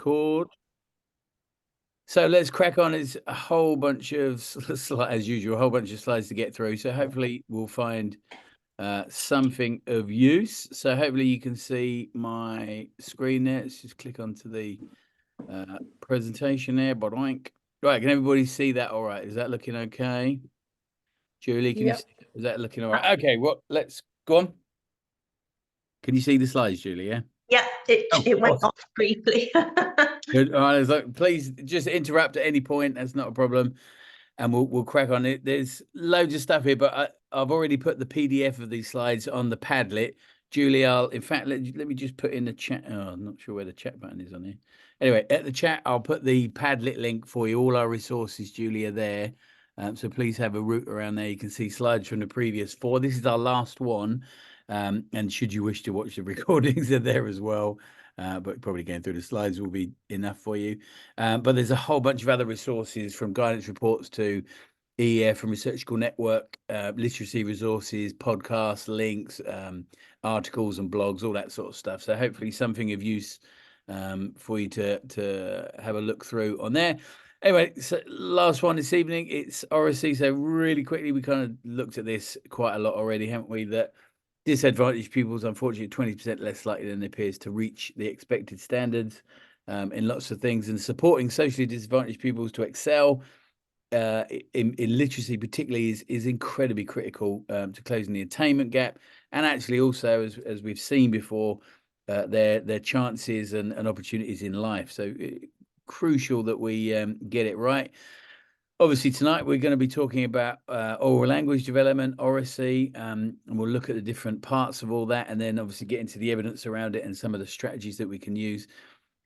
record. So let's crack on. It's a whole bunch of slides, as usual, a whole bunch of slides to get through. So hopefully we'll find something of use. So hopefully you can see my screen there. Let's just click onto the presentation there. Right, can everybody see that? All right, is that looking okay? Julie, can you see? Is that looking all right? Okay, well, let's go on. Can you see the slides, Julie? Yeah. Yeah, it went off briefly. Good. All right, like, please just interrupt at any point. That's not a problem, and we'll crack on it. There's loads of stuff here, but I've already put the PDF of these slides on the Padlet. Julie, in fact, let me just put in the chat. Oh, I'm not sure where the chat button is on here. Anyway, at the chat, I'll put the Padlet link for you. All our resources, Julie, are there. So please have a route around there. You can see slides from the previous 4. This is our last one. And should you wish to watch the recordings, they're there as well. But probably going through the slides will be enough for you. But there's a whole bunch of other resources, from guidance reports to EF, from Researchable Network, literacy resources, podcasts, links, articles and blogs, all that sort of stuff. So hopefully something of use for you to have a look through on there. Anyway, so last one this evening, it's Oracy. So really quickly, we kind of looked at this quite a lot already, haven't we? That disadvantaged pupils, unfortunately, 20% less likely than it appears to reach the expected standards in lots of things, and supporting socially disadvantaged pupils to excel in literacy particularly is incredibly critical to closing the attainment gap, and actually also, as we've seen before, their chances and opportunities in life. So crucial that we get it right. Obviously, tonight we're going to be talking about oral language development, Oracy, and we'll look at the different parts of all that, and then obviously get into the evidence around it and some of the strategies that we can use.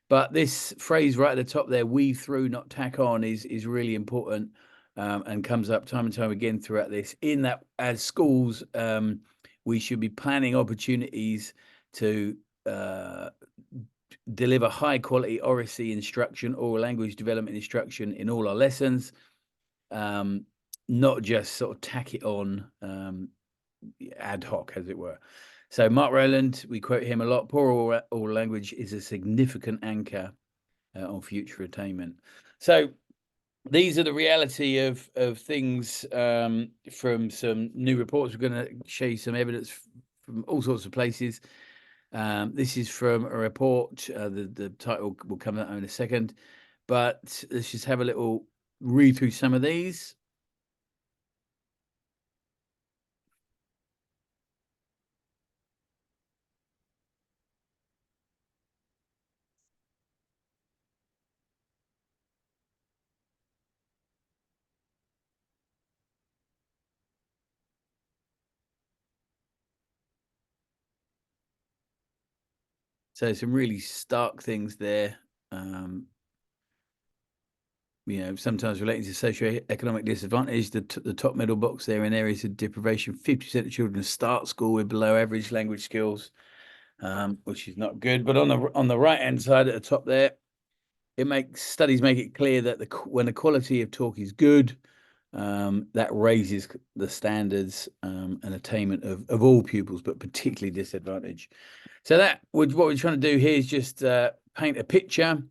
But this phrase right at the top there, weave through, not tack on, is really important and comes up time and time again throughout this, in that as schools, we should be planning opportunities to deliver high quality Oracy instruction, oral language development instruction in all our lessons. Not just sort of tack it on ad hoc, as it were. So Mark Rowland, we quote him a lot. Poor oral language is a significant anchor on future attainment. So these are the reality of things from some new reports. We're going to show you some evidence from all sorts of places. This is from a report. The title will come out in a second, but let's just have a little read through some of these. So some really stark things there. Sometimes relating to socio-economic disadvantage, the top middle box there, in areas of deprivation, 50% of children start school with below average language skills, which is not good. But on the right hand side at the top there, studies make it clear that when the quality of talk is good, that raises the standards and attainment of all pupils, but particularly disadvantaged. So what we're trying to do here is just paint a picture.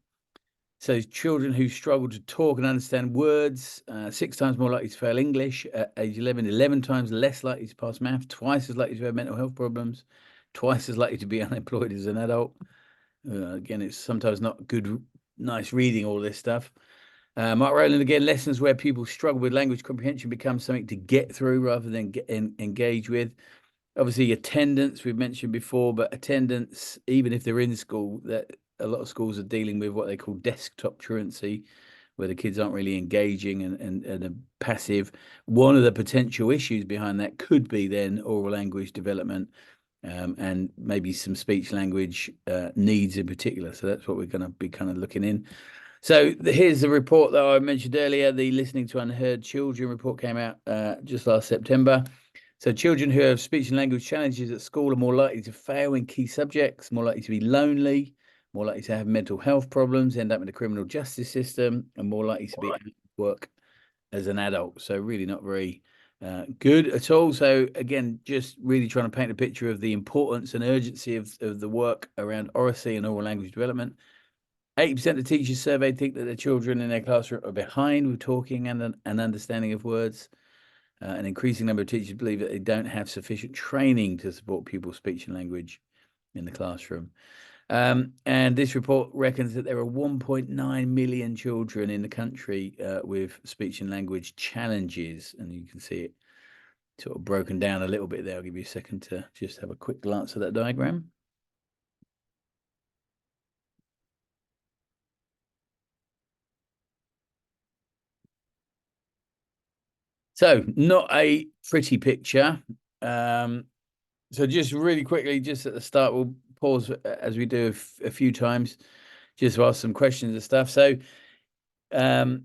So children who struggle to talk and understand words, 6 times more likely to fail English at age 11, 11 times less likely to pass math, twice as likely to have mental health problems, twice as likely to be unemployed as an adult. Again, it's sometimes not good, nice reading all this stuff. Mark Rowland, again, lessons where people struggle with language comprehension become something to get through rather than engage with. Obviously, attendance, we've mentioned before, but attendance, even if they're in school, that a lot of schools are dealing with what they call desktop truancy, where the kids aren't really engaging and are passive. One of the potential issues behind that could be then oral language development and maybe some speech language needs in particular. So that's what we're going to be kind of looking in. So here's the report that I mentioned earlier. The Listening to Unheard Children report came out just last September. So children who have speech and language challenges at school are more likely to fail in key subjects, more likely to be lonely, more likely to have mental health problems, end up in the criminal justice system, and more likely to be out of work as an adult. So really not very good at all. So again, just really trying to paint a picture of the importance and urgency of the work around Oracy and oral language development. 80% of teachers surveyed think that their children in their classroom are behind with talking and an understanding of words. An increasing number of teachers believe that they don't have sufficient training to support pupils' speech and language in the classroom. And this report reckons that there are 1.9 million children in the country with speech and language challenges. And you can see it sort of broken down a little bit there. I'll give you a second to just have a quick glance at that diagram. So not a pretty picture. So just really quickly, just at the start, we'll pause as we do a few times, just to ask some questions and stuff. So a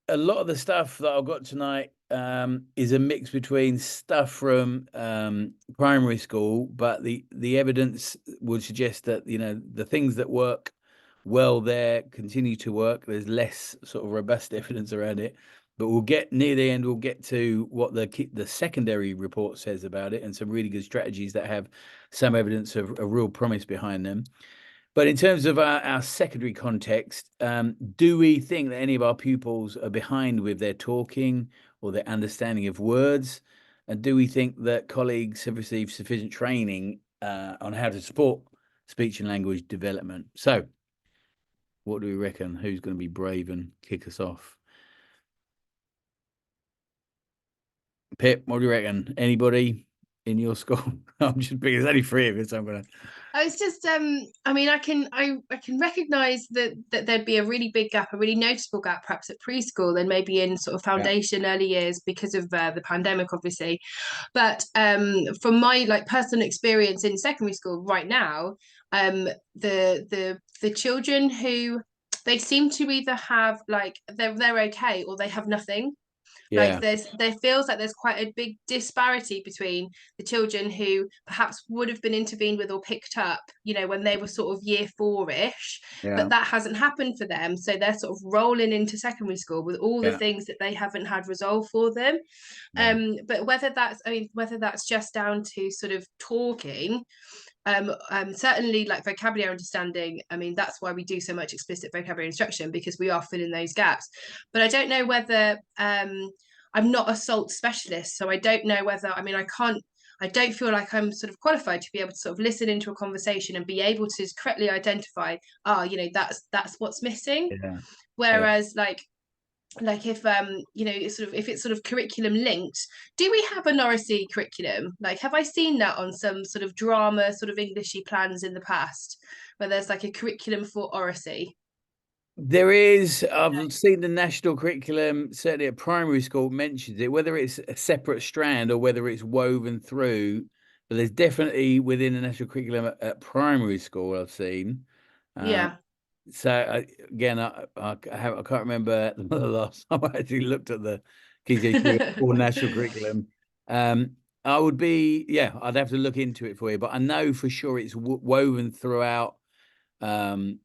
lot of the stuff that I've got tonight is a mix between stuff from primary school, but the evidence would suggest that, you know, the things that work well there continue to work. There's less sort of robust evidence around it. But we'll get near the end, we'll get to what the secondary report says about it and some really good strategies that have some evidence of a real promise behind them. But in terms of our secondary context, do we think that any of our pupils are behind with their talking or their understanding of words? And do we think that colleagues have received sufficient training on how to support speech and language development? So what do we reckon? Who's going to be brave and kick us off? Pip, what do you reckon? Anybody in your school? I'm just because there's only three of us. I'm gonna. It's just I mean, I can recognize that there'd be a really big gap, a really noticeable gap, perhaps at preschool and maybe in sort of foundation early years because of the pandemic, obviously. But from my like personal experience in secondary school right now, the children who they seem to either have like they're okay or they have nothing. Like there feels like there's quite a big disparity between the children who perhaps would have been intervened with or picked up, you know, when they were sort of year four-ish, but that hasn't happened for them. So they're sort of rolling into secondary school with all the things that they haven't had resolved for them. But whether that's just down to sort of talking, certainly like vocabulary understanding, I mean, that's why we do so much explicit vocabulary instruction, because we are filling those gaps. But I don't know whether I'm not a SALT specialist, so I don't know whether, I mean, I don't feel like I'm sort of qualified to be able to sort of listen into a conversation and be able to correctly identify, you know, that's what's missing. Whereas like if you know, if it's sort of curriculum linked, do we have an Oracy curriculum? Like, have I seen that on some sort of drama sort of Englishy plans in the past where there's like a curriculum for Oracy? There is. I've seen the national curriculum, certainly at primary school, mentions it, whether it's a separate strand or whether it's woven through. But there's definitely within the national curriculum at primary school I've seen. So again, I can't remember the last time I actually looked at the Key Stage 2 or national curriculum. I would be, I'd have to look into it for you, but I know for sure it's woven throughout the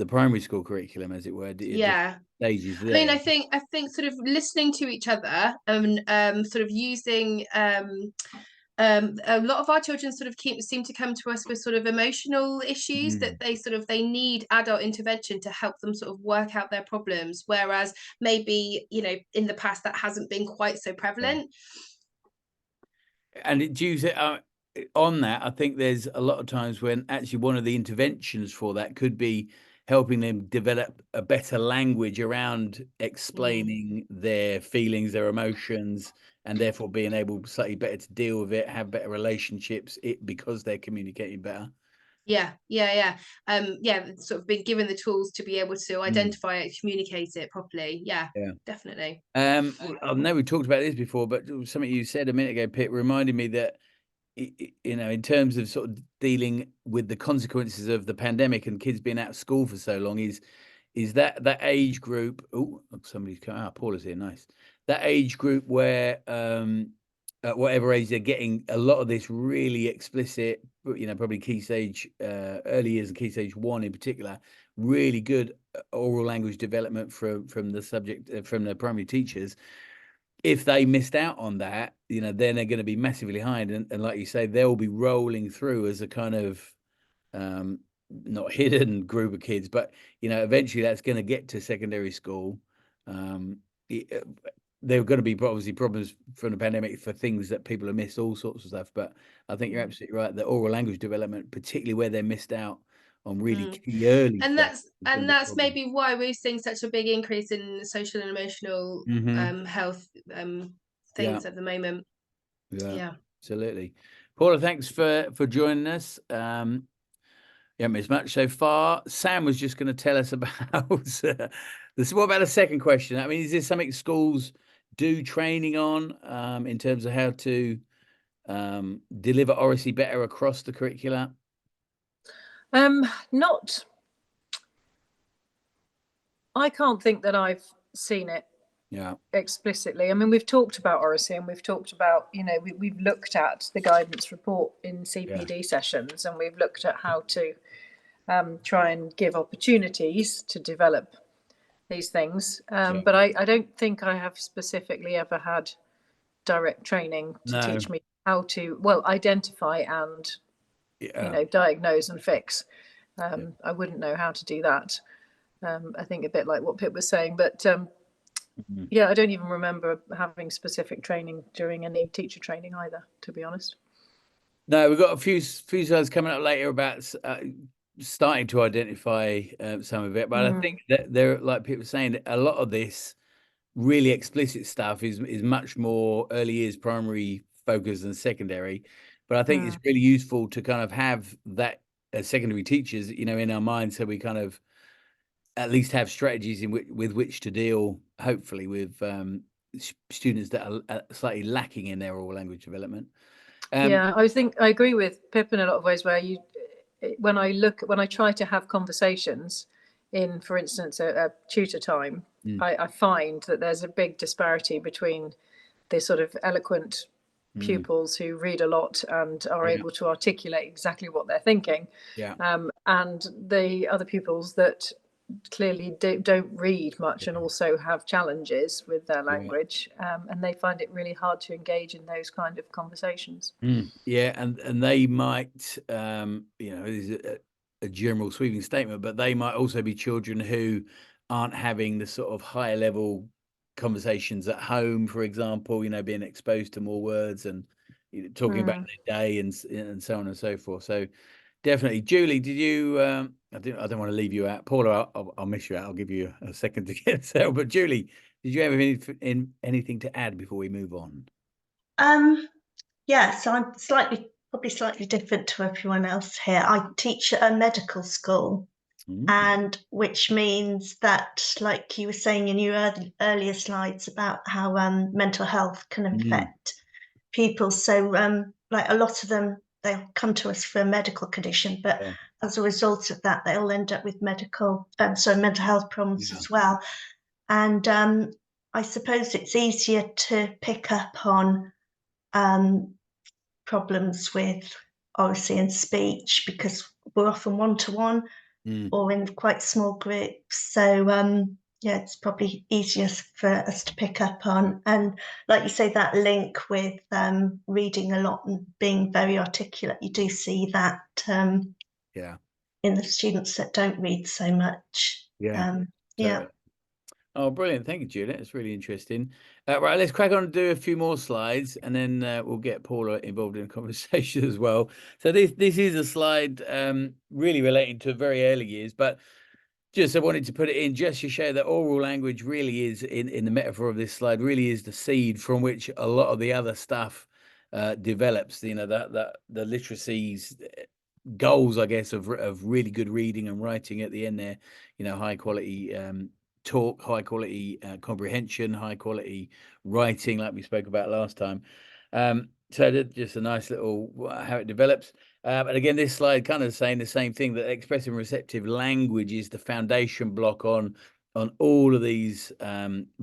primary school curriculum, as it were. Stages there. I mean, I think sort of listening to each other and sort of using a lot of our children sort of seem to come to us with sort of emotional issues that they need adult intervention to help them sort of work out their problems, whereas maybe, you know, in the past that hasn't been quite so prevalent. And do you on that, I think there's a lot of times when actually one of the interventions for that could be helping them develop a better language around explaining their feelings, their emotions, and therefore being able slightly better to deal with it, have better relationships, because they're communicating better. Sort of being given the tools to be able to identify it, communicate it properly. Definitely. I know we talked about this before, but something you said a minute ago, Pip, reminded me that, you know, in terms of sort of dealing with the consequences of the pandemic and kids being out of school for so long, is that age group. Oh, somebody's come out. Paul is here. Nice. That age group where at whatever age they're getting a lot of this really explicit, you know, probably key stage early years and key stage 1 in particular, really good oral language development from the subject, from the primary teachers. If they missed out on that, you know, then they're going to be massively behind. And like you say, they'll be rolling through as a kind of not hidden group of kids, but eventually that's going to get to secondary school. There are going to be obviously problems from the pandemic for things that people have missed, all sorts of stuff. But I think you're absolutely right. The oral language development, particularly where they're missed out on really key early and stuff, that's maybe why we're seeing such a big increase in social and emotional health things at the moment. Yeah, absolutely. Paula, thanks for joining us. Yeah, missed much so far. Sam was just going to tell us about this. What about the second question? I mean, is this something schools do training on in terms of how to deliver Oracy better across the curricula? Not. I can't think that I've seen it. Yeah. Explicitly. I mean, we've talked about Oracy, and we've talked about, we've looked at the guidance report in CPD sessions, and we've looked at how to try and give opportunities to develop these things. But I don't think I have specifically ever had direct training to teach me how to, identify and, diagnose and fix. I wouldn't know how to do that. I think a bit like what Pip was saying, but yeah, I don't even remember having specific training during any teacher training either, to be honest. No, we've got a few slides coming up later about starting to identify some of it, but I think that there, like people were saying, a lot of this really explicit stuff is much more early years primary focus than secondary. But I think it's really useful to kind of have that as secondary teachers, in our minds, so we kind of at least have strategies with which to deal, hopefully, with students that are slightly lacking in their oral language development. Yeah, I agree with Pip in a lot of ways, where when I try to have conversations in, for instance, a tutor time, I find that there's a big disparity between the sort of eloquent pupils who read a lot and are able to articulate exactly what they're thinking, and the other pupils that clearly don't read much and also have challenges with their language, and they find it really hard to engage in those kind of conversations. Yeah, and they might, this is a general sweeping statement, but they might also be children who aren't having the sort of higher level conversations at home, for example, being exposed to more words and talking about their day and so on and so forth. So definitely. Julie, did you I don't want to leave you out. Paula, I'll miss you out. I'll give you a second to get settled. But Julie, did you have anything to add before we move on? Yeah, so I'm probably slightly different to everyone else here. I teach at a medical school, and which means that, like you were saying in your earlier slides about how mental health can affect people. So like a lot of them, they'll come to us for a medical condition, but as a result of that, they'll end up with mental health problems as well. And I suppose it's easier to pick up on problems with oracy and speech because we're often one-to-one or in quite small groups. So it's probably easier for us to pick up on. And like you say, that link with reading a lot and being very articulate, you do see that in the students that don't read so much. Oh, brilliant. Thank you, Juliet. It's really interesting. Right, let's crack on and do a few more slides, and then we'll get Paula involved in the conversation as well. So this is a slide really relating to very early years, but just I wanted to put it in just to show that oral language really is, in the metaphor of this slide, really is the seed from which a lot of the other stuff develops. The literacies goals, I guess, of really good reading and writing at the end there, high quality talk, high quality comprehension, high quality writing, like we spoke about last time. So just a nice little how it develops. And again, this slide kind of saying the same thing, that expressive and receptive language is the foundation block on all of these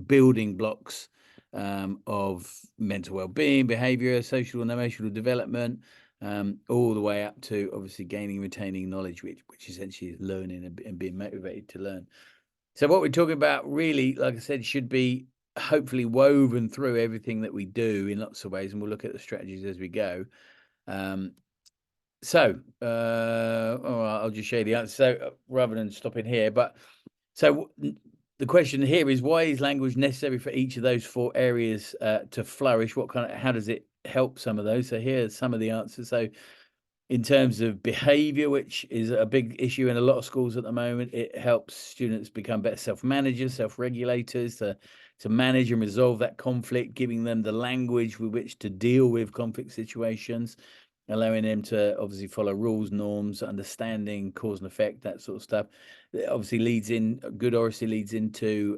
building blocks of mental well-being, behavior, social and emotional development, all the way up to obviously gaining and retaining knowledge, which essentially is learning and being motivated to learn. So what we're talking about really, like I said, should be hopefully woven through everything that we do in lots of ways, and we'll look at the strategies as we go. So, all right, I'll just show you the answer. So, rather than stopping here, but so the question here is, why is language necessary for each of those 4 areas to flourish? How does it help some of those? So here are some of the answers. So in terms of behavior, which is a big issue in a lot of schools at the moment, it helps students become better self-managers, self-regulators, to manage and resolve that conflict, giving them the language with which to deal with conflict situations, allowing them to obviously follow rules, norms, understanding cause and effect, that sort of stuff. It obviously leads in, good oracy leads into,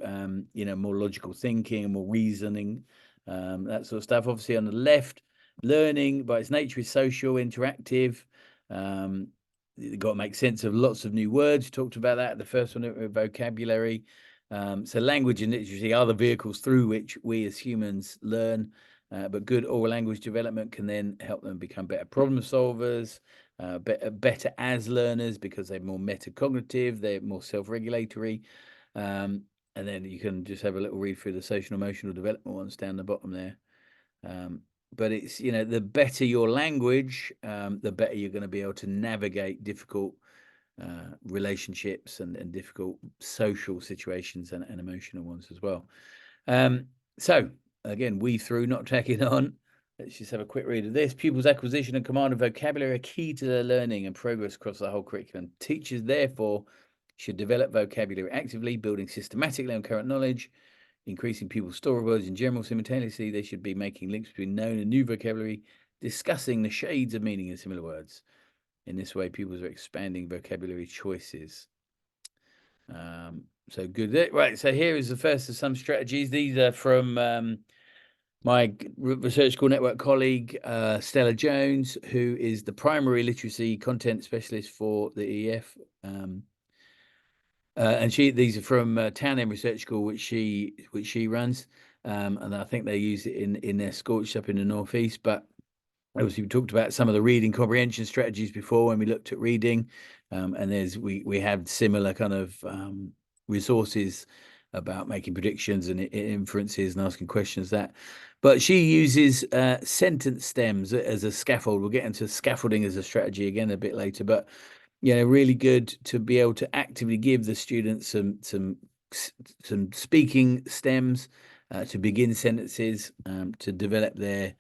more logical thinking and more reasoning, that sort of stuff. Obviously on the left, learning by its nature is social, interactive. You've got to make sense of lots of new words. You talked about that. The first one, vocabulary. So language and literacy are the vehicles through which we as humans learn. But good oral language development can then help them become better problem solvers, better as learners, because they're more metacognitive, they're more self-regulatory. And then you can just have a little read through the social and emotional development ones down the bottom there. But it's, the better your language, the better you're going to be able to navigate difficult relationships and difficult social situations and emotional ones as well. So again, weave through, not tacking on. Let's just have a quick read of this. Pupils' acquisition and command of vocabulary are key to their learning and progress across the whole curriculum. Teachers, therefore, should develop vocabulary actively, building systematically on current knowledge, increasing pupils' store of words in general. Simultaneously, they should be making links between known and new vocabulary, discussing the shades of meaning in similar words. In this way, pupils are expanding vocabulary choices. So good. Right, so here is the first of some strategies. These are from my Research School Network colleague, Stella Jones, who is the primary literacy content specialist for the EF. And these are from Townend Research School, which she runs. And I think they use it in their school, which is up in the northeast. But obviously, we talked about some of the reading comprehension strategies before when we looked at reading, and we have similar kind of resources about making predictions and inferences and asking questions. But she uses sentence stems as a scaffold. We'll get into scaffolding as a strategy again a bit later, but really good to be able to actively give the students some speaking stems to begin sentences, to develop their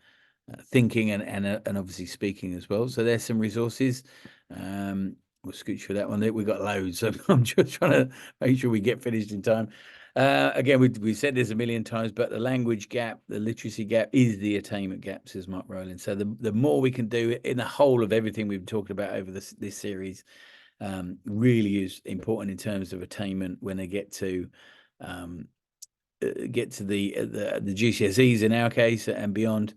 thinking and obviously speaking as well. So there's some resources. We'll scooch for that one. We've got loads, so I'm just trying to make sure we get finished in time. Again, we've said this a million times, but the language gap, the literacy gap is the attainment gap, says Mark Rowland. So the more we can do in the whole of everything we've talked about over this series, really is important in terms of attainment when they get to the GCSEs in our case and beyond.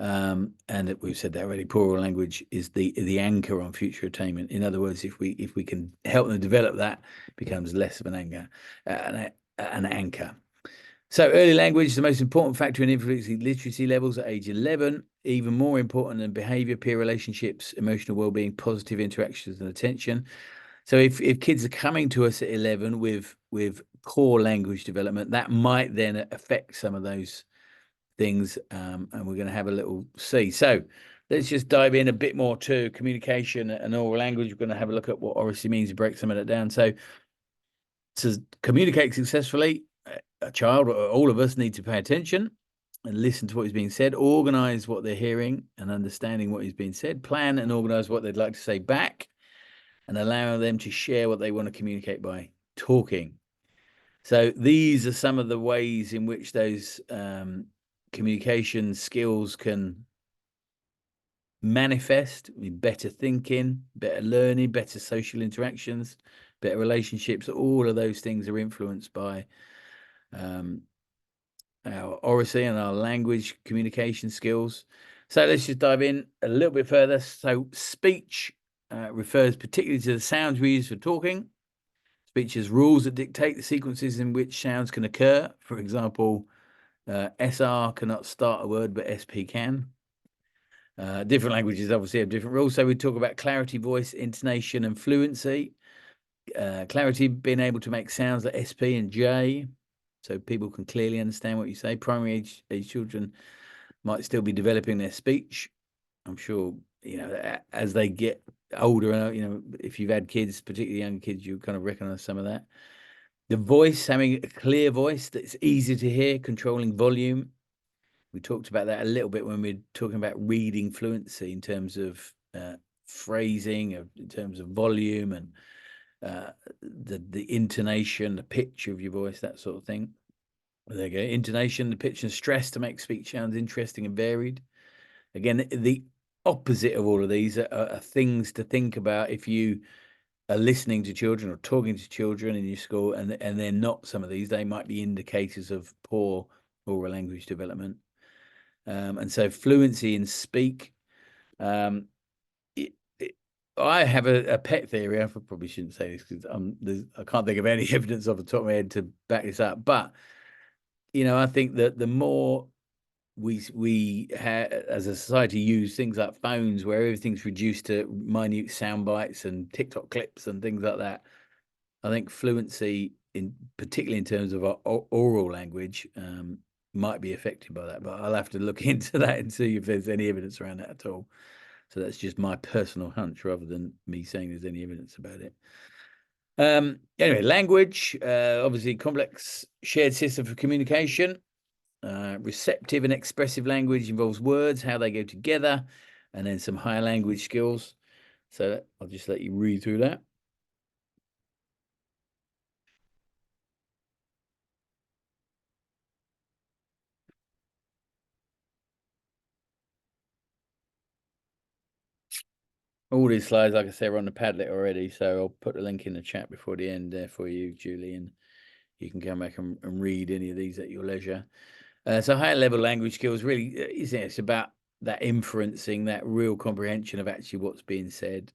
And we've said that already. Poor oral language is the anchor on future attainment. In other words, if we can help them develop that, it becomes less of an anchor. So early language is the most important factor in influencing literacy levels at age 11, even more important than behavior, peer relationships, emotional well-being, positive interactions and attention. So if kids are coming to us at 11 with poor language development, that might then affect some of those things, and we're going to have a little see. So let's just dive in a bit more to communication and oral language. We're going to have a look at what oracy means and break some of that down. So to communicate successfully, a child, or all of us, need to pay attention and listen to what is being said, organize what they're hearing and understanding what is being said, plan and organize what they'd like to say back, and allow them to share what they want to communicate by talking. So these are some of the ways in which those communication skills can manifest in better thinking, better learning, better social interactions, better relationships. All of those things are influenced by our oracy and our language communication skills. So let's just dive in a little bit further. So speech refers particularly to the sounds we use for talking. Speech has rules that dictate the sequences in which sounds can occur. For example, SR cannot start a word, but SP can. Different languages obviously have different rules. So we talk about clarity, voice, intonation, and fluency. Clarity, being able to make sounds like SP and J, so people can clearly understand what you say. Primary age children might still be developing their speech. I'm sure, as they get older, if you've had kids, particularly young kids, you kind of recognize some of that. The voice, having a clear voice that's easy to hear, controlling volume. We talked about that a little bit when we were talking about reading fluency in terms of phrasing, in terms of volume, and the intonation, the pitch of your voice, that sort of thing. There you go. Intonation, the pitch and stress to make speech sounds interesting and varied. Again, the opposite of all of these are things to think about if you are listening to children or talking to children in your school, and they're not some of these. They might be indicators of poor oral language development. And so fluency in speak. I have a pet theory. I probably shouldn't say this because I can't think of any evidence off the top of my head to back this up. But I think that the more we as a society use things like phones, where everything's reduced to minute sound bites and TikTok clips and things like that, I think fluency, particularly in terms of our oral language, might be affected by that. But I'll have to look into that and see if there's any evidence around that at all. So that's just my personal hunch rather than me saying there's any evidence about it. Anyway, language, obviously complex shared system for communication. Receptive and expressive language involves words, how they go together, and then some higher language skills. So I'll just let you read through that. All these slides, like I said, are on the Padlet already, so I'll put the link in the chat before the end there for you, Julie, and you can come back and read any of these at your leisure. So higher level language skills really, it's about that inferencing, that real comprehension of actually what's being said,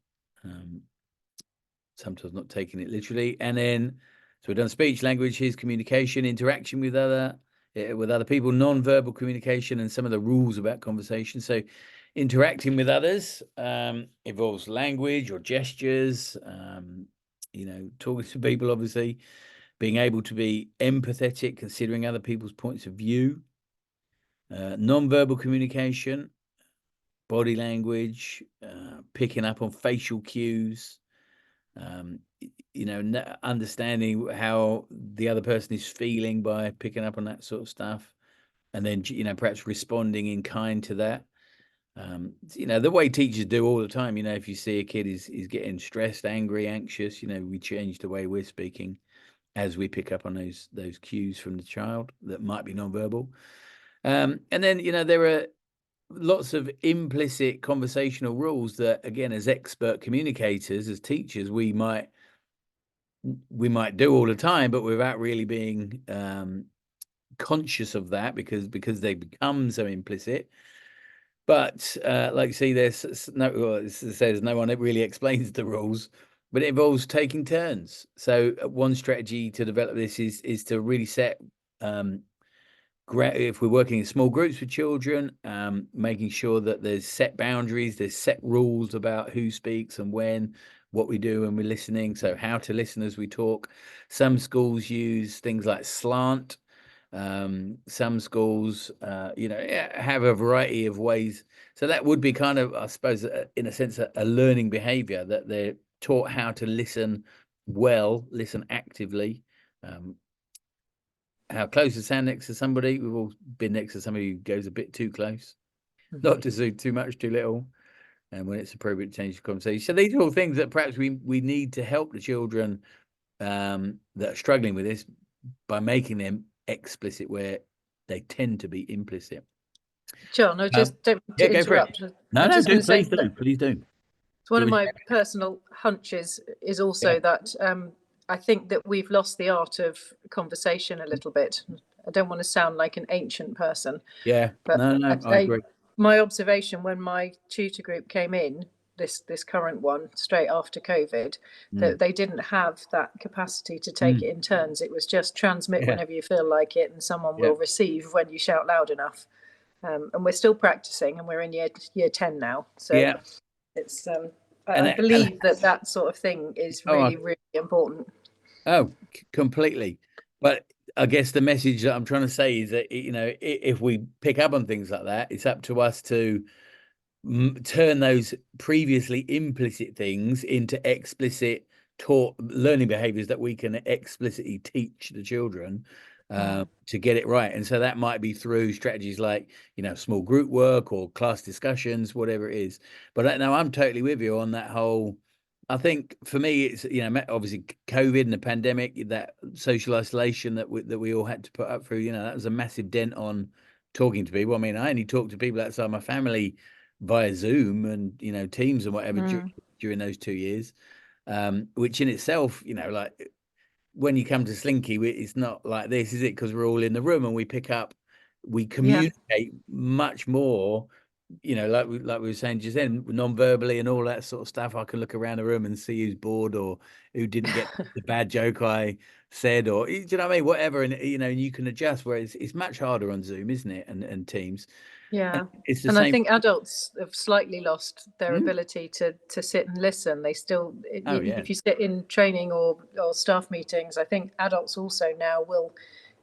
sometimes not taking it literally. And then, so we've done speech, language, here's communication, interaction with other people, non-verbal communication, and some of the rules about conversation. So interacting with others involves language or gestures, talking to people, obviously, being able to be empathetic, considering other people's points of view, non-verbal communication, body language, picking up on facial cues, understanding how the other person is feeling by picking up on that sort of stuff, and then perhaps responding in kind to that. The way teachers do all the time, if you see a kid is getting stressed, angry, anxious, we change the way we're speaking as we pick up on those cues from the child that might be nonverbal. And then there are lots of implicit conversational rules that, again, as expert communicators, as teachers, we might do all the time, but without really being conscious of that because they become so implicit. But like you see, it says no one really explains the rules, but it involves taking turns. So one strategy to develop this is to really set, if we're working in small groups with children, making sure that there's set boundaries, there's set rules about who speaks and when, what we do when we're listening. So how to listen as we talk. Some schools use things like slant. Some schools, have a variety of ways. So that would be kind of, I suppose, in a sense, a learning behavior, that they're taught how to listen well, listen actively. How close to stand next to somebody. We've all been next to somebody who goes a bit too close, not to do too much, too little, and when it's appropriate to change the conversation. So these are all things that perhaps we need to help the children that are struggling with this by making them explicit where they tend to be implicit. John, I just don't want to interrupt. No, please do. It's one of my personal hunches is also that I think that we've lost the art of conversation a little bit. I don't want to sound like an ancient person. Yeah, but I agree. My observation when my tutor group came in, this current one, straight after COVID, that they didn't have that capacity to take it in turns. It was just transmit whenever you feel like it, and someone will receive when you shout loud enough. And we're still practicing, and we're in year 10 now. So it's I believe that sort of thing is really, really important. Oh, completely. But I guess the message that I'm trying to say is that, if we pick up on things like that, it's up to us to turn those previously implicit things into explicit taught learning behaviors that we can explicitly teach the children to get it right. And so that might be through strategies like, you know, small group work or class discussions, whatever it is. But now I'm totally with you on that whole. I think for me, it's, you know, obviously COVID and the pandemic, that social isolation that we all had to put up through, you know, that was a massive dent on talking to people. I mean, I only talk to people outside my family via Zoom and, you know, Teams and whatever during those 2 years, which in itself, you know, like when you come to Slinky, it's not like this, is it? Because we're all in the room and we communicate much more, you know, like we were saying just then, non-verbally and all that sort of stuff. I can look around the room and see who's bored or who didn't get the bad joke I said, or, do you know what I mean? Whatever, and, you know, you can adjust, whereas it's much harder on Zoom, isn't it? And Teams. Yeah. And it's the and same. I think adults have slightly lost their ability to sit and listen. They still, if you sit in training or staff meetings, I think adults also now will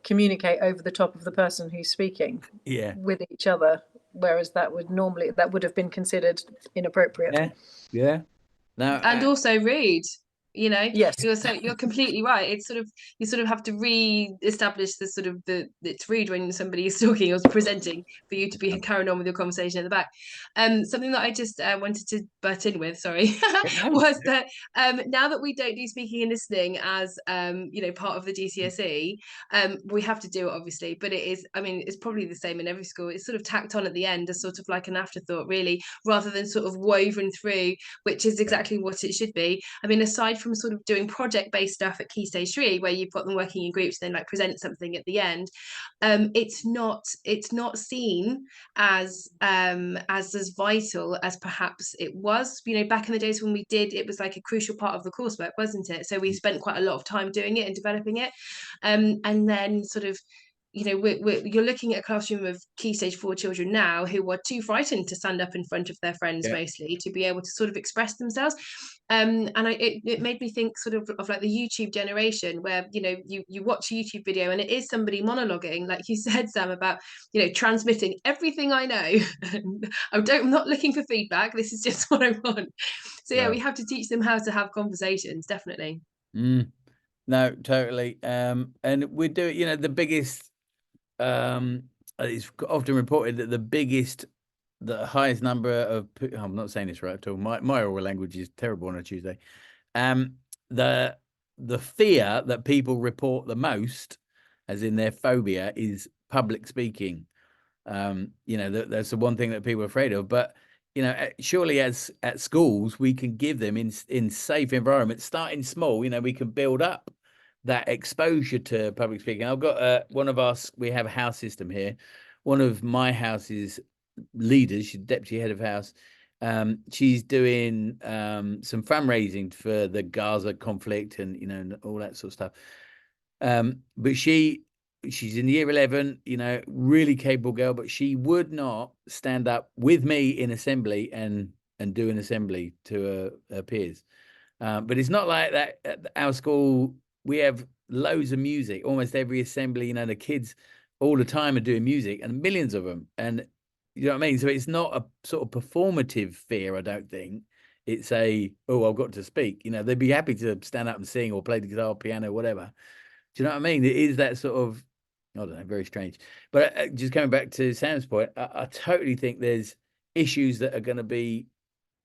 communicate over the top of the person who's speaking with each other, whereas that would have been considered inappropriate. No, and also rude. You know, yes, you're completely right. It's sort of, you sort of have to re-establish the sort of it's rude when somebody is talking or presenting for you to be carrying on with your conversation at the back. Something that I just wanted to butt in with, sorry, was that now that we don't do speaking and listening as you know, part of the GCSE, we have to do it obviously, but it is, I mean, it's probably the same in every school. It's sort of tacked on at the end as sort of like an afterthought, really, rather than sort of woven through, which is exactly what it should be. I mean, aside from sort of doing project-based stuff at Key Stage 3, where you've got them working in groups, then like present something at the end, it's not seen as vital as perhaps it was, you know, back in the days when we did. It was like a crucial part of the coursework, wasn't it? So we spent quite a lot of time doing it and developing it, and then sort of, you know, you're looking at a classroom of Key Stage 4 children now who are too frightened to stand up in front of their friends, mostly, to be able to sort of express themselves. And it made me think sort of like the YouTube generation, where, you know, you watch a YouTube video and it is somebody monologuing, like you said, Sam, about, you know, transmitting everything I know. I'm not looking for feedback. This is just what I want. So we have to teach them how to have conversations, definitely. No, totally. And we do, you know, the biggest, it's often reported that the highest number of, I'm not saying this right at all, my oral language is terrible on a Tuesday. The fear that people report the most, as in their phobia, is public speaking. You know, that's the one thing that people are afraid of. But, you know, surely at schools, we can give them in safe environments, starting small, you know, we can build up that exposure to public speaking. I've got we have a house system here. One of my house's leaders, she's deputy head of house. She's doing some fundraising for the Gaza conflict and, you know, and all that sort of stuff. But she's in year 11, you know, really capable girl, but she would not stand up with me in assembly and do an assembly to her peers. But it's not like that at our school. We have loads of music, almost every assembly, you know, the kids all the time are doing music, and millions of them. And you know what I mean? So it's not a sort of performative fear, I don't think. It's I've got to speak. You know, they'd be happy to stand up and sing or play the guitar, piano, whatever. Do you know what I mean? It is that sort of, I don't know, very strange. But just coming back to Sam's point, I totally think there's issues that are going to be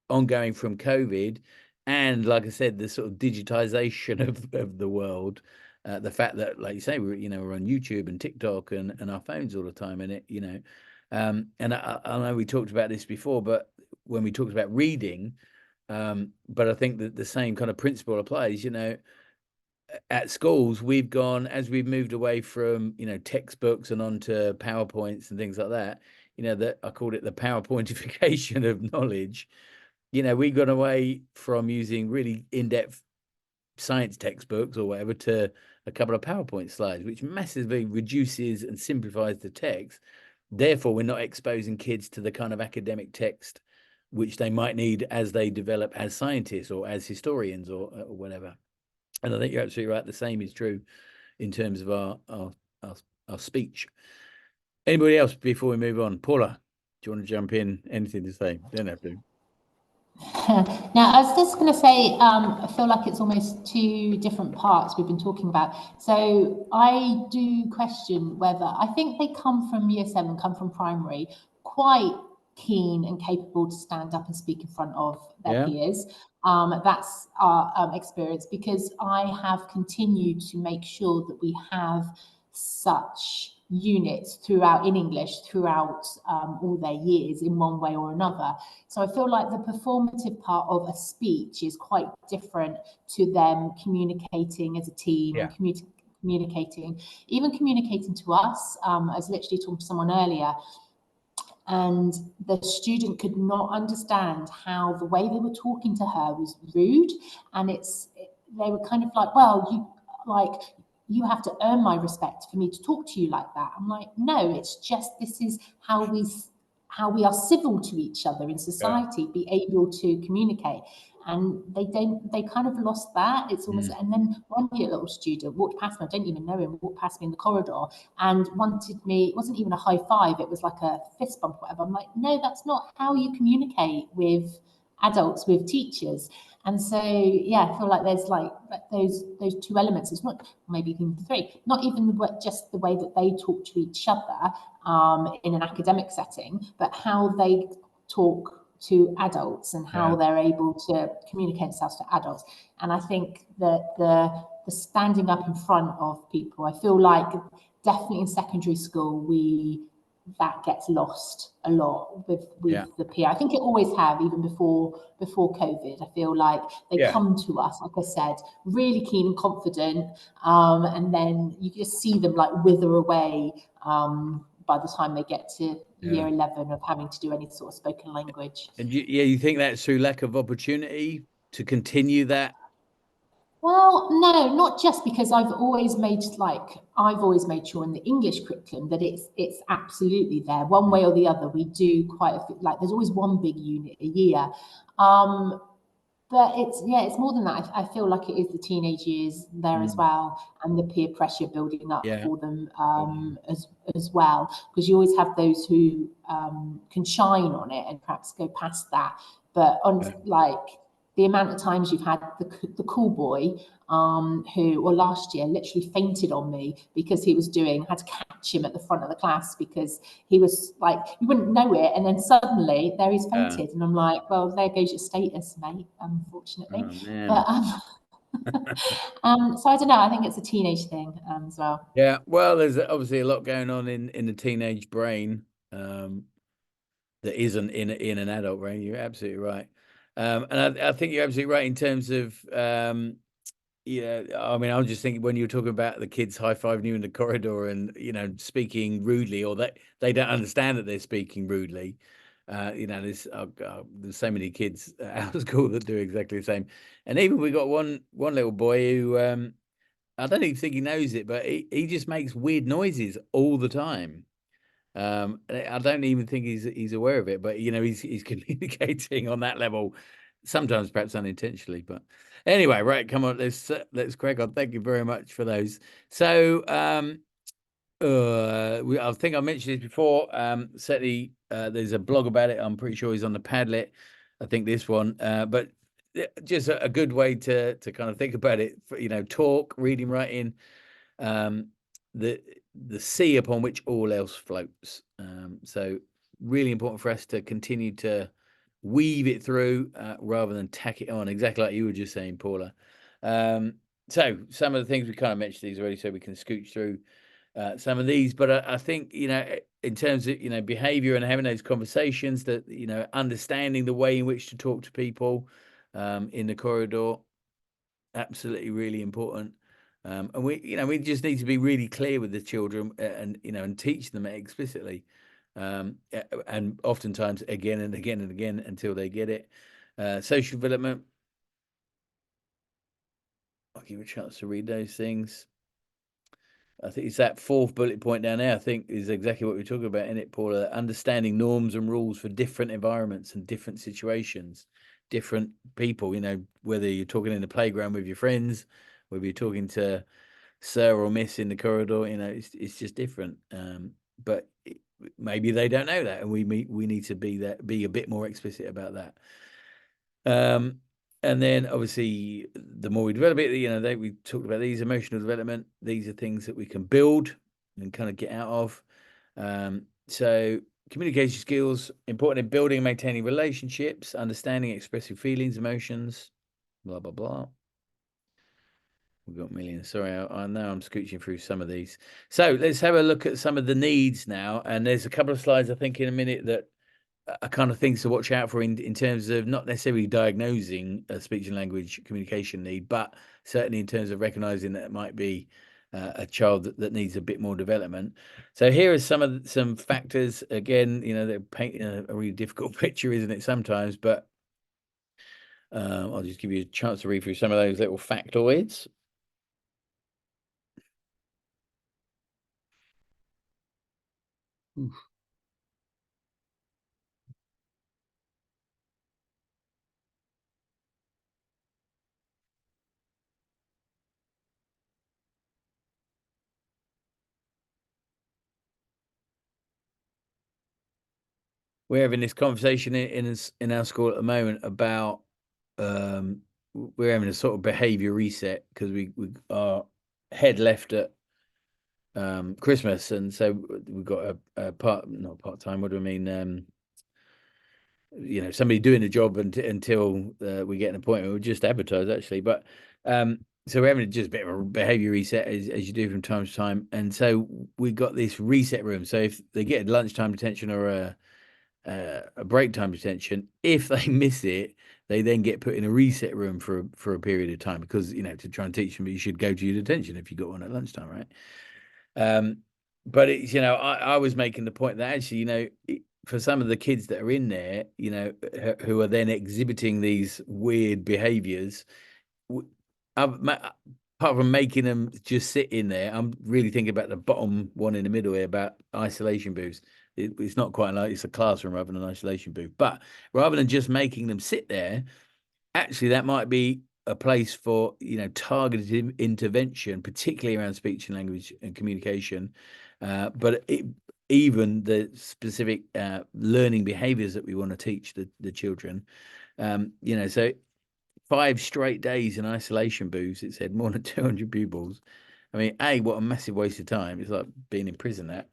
ongoing from COVID. And like I said, the sort of digitization of the world, the fact that, like you say, we're on YouTube and TikTok and our phones all the time, and it, you know, and I know we talked about this before, but when we talked about reading, but I think that the same kind of principle applies. You know, at schools, we've gone, as we've moved away from, you know, textbooks and onto PowerPoints and things like that. You know, that I called it the PowerPointification of knowledge. You know, we got away from using really in-depth science textbooks or whatever to a couple of PowerPoint slides, which massively reduces and simplifies the text. Therefore, we're not exposing kids to the kind of academic text which they might need as they develop as scientists or as historians or whatever. And I think you're absolutely right. The same is true in terms of our speech. Anybody else before we move on? Paula? you want to jump in? Anything to say? Don't have to. Now, I was just going to say, I feel like it's almost two different parts we've been talking about. So I do question whether, I think they come from year 7, come from primary, quite keen and capable to stand up and speak in front of their peers. That's our experience, because I have continued to make sure that we have such units throughout in English throughout all their years in one way or another. So I feel like the performative part of a speech is quite different to them communicating as a team and communicating to us. I was literally talking to someone earlier, and the student could not understand how the way they were talking to her was rude, and they were kind of like, well, you have to earn my respect for me to talk to you like that. I'm like, no, it's just, this is how we are civil to each other in society, be able to communicate. And they kind of lost that. It's almost, and then one year little student walked past me, I don't even know him, walked past me in the corridor and wanted me, it wasn't even a high five, it was like a fist bump or whatever. I'm like, no, that's not how you communicate with adults, with teachers. And so, yeah, I feel like there's like those two elements. It's not, maybe even 3, not even just the way that they talk to each other in an academic setting, but how they talk to adults and how they're able to communicate themselves to adults. And I think that the standing up in front of people, I feel like definitely in secondary school, that gets lost a lot with the peer. I think it always have, even before COVID. I feel like they come to us, like I said, really keen and confident, and then you just see them like wither away by the time they get to year 11 of having to do any sort of spoken language. And you think that's through lack of opportunity to continue that? Well, no, not just, because I've always made sure in the English curriculum that it's absolutely there, one way or the other. We do quite a few, like there's always one big unit a year, but it's more than that. I feel like it is the teenage years there as well, and the peer pressure building up for them as well, because you always have those who can shine on it and perhaps go past that, but like the amount of times you've had the cool boy who, well, last year literally fainted on me because he had to catch him at the front of the class because he was like, you wouldn't know it, and then suddenly there he's fainted, and I'm like, well, there goes your status, mate, unfortunately. But so I don't know, I think it's a teenage thing as well. Yeah, well, there's obviously a lot going on in the teenage brain that isn't in an adult brain. You're absolutely right. And I think you're absolutely right in terms of, I mean, I'm just thinking when you were talking about the kids high-fiving you in the corridor and, speaking rudely, or that they don't understand that they're speaking rudely. There's so many kids out of school that do exactly the same. And even we got one little boy who, I don't even think he knows it, but he just makes weird noises all the time. I don't even think he's aware of it, but he's communicating on that level, sometimes perhaps unintentionally. But anyway, right, come on, let's crack on. Thank you very much for those. So I think I mentioned this before. Certainly, there's a blog about it. I'm pretty sure he's on the Padlet. I think this one, but just a good way to kind of think about it. Talk, reading, writing. The sea upon which all else floats. So really important for us to continue to weave it through rather than tack it on, exactly like you were just saying, Paula. So some of the things we kind of mentioned these already, so we can scooch through some of these. But I think, in terms of, behavior and having those conversations, that, understanding the way in which to talk to people in the corridor, absolutely really important. And we just need to be really clear with the children and teach them explicitly, and oftentimes again and again and again until they get it. Social development. I'll give you a chance to read those things. I think it's that 4th bullet point down there, I think, is exactly what we're talking about in it, Paula. Understanding norms and rules for different environments and different situations, different people, whether you're talking in the playground with your friends, whether you're talking to Sir or Miss in the corridor, it's just different. But maybe they don't know that, and we need to be a bit more explicit about that. And then obviously the more we develop it, we talked about these emotional development. These are things that we can build and kind of get out of. So communication skills, important in building and maintaining relationships, understanding, expressing feelings, emotions, blah, blah, blah. We've got millions. Sorry, I know I'm scooching through some of these. So let's have a look at some of the needs now. And there's a couple of slides, I think, in a minute that are kind of things to watch out for in terms of not necessarily diagnosing a speech and language communication need, but certainly in terms of recognizing that it might be a child that needs a bit more development. So here are some factors. Again, they're painting a really difficult picture, isn't it, sometimes? But I'll just give you a chance to read through some of those little factoids. Oof. We're having this conversation in our school at the moment about we're having a sort of behavior reset because we our head left at Christmas, and so we've got a not part-time. What do I mean? Somebody doing the job until we get an appointment. We just advertise actually, but so we're having just a bit of a behavior reset as you do from time to time, and so we got this reset room. So if they get a lunchtime detention or a break time detention, if they miss it, they then get put in a reset room for a period of time, because to try and teach them you should go to your detention if you got one at lunchtime, right? But it's I was making the point that actually for some of the kids that are in there, who are then exhibiting these weird behaviors, apart from making them just sit in there, I'm really thinking about the bottom one in the middle here about isolation booths. It's not quite like it's a classroom rather than an isolation booth, but rather than just making them sit there, actually that might be a place for targeted intervention, particularly around speech and language and communication, but even the specific learning behaviors that we want to teach the children. So 5 straight days in isolation booths, it said, more than 200 pupils. I mean, what a massive waste of time. It's like being in prison, that.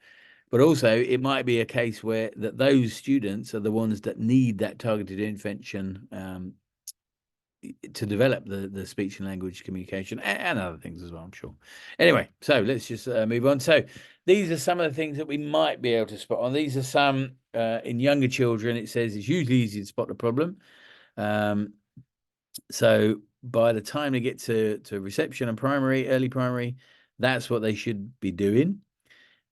But also, it might be a case where those students are the ones that need that targeted intervention to develop the speech and language communication and other things as well, I'm sure. Anyway, so let's just move on. So these are some of the things that we might be able to spot on. These are some in younger children. It says it's usually easy to spot the problem. So by the time they get to reception and early primary, that's what they should be doing.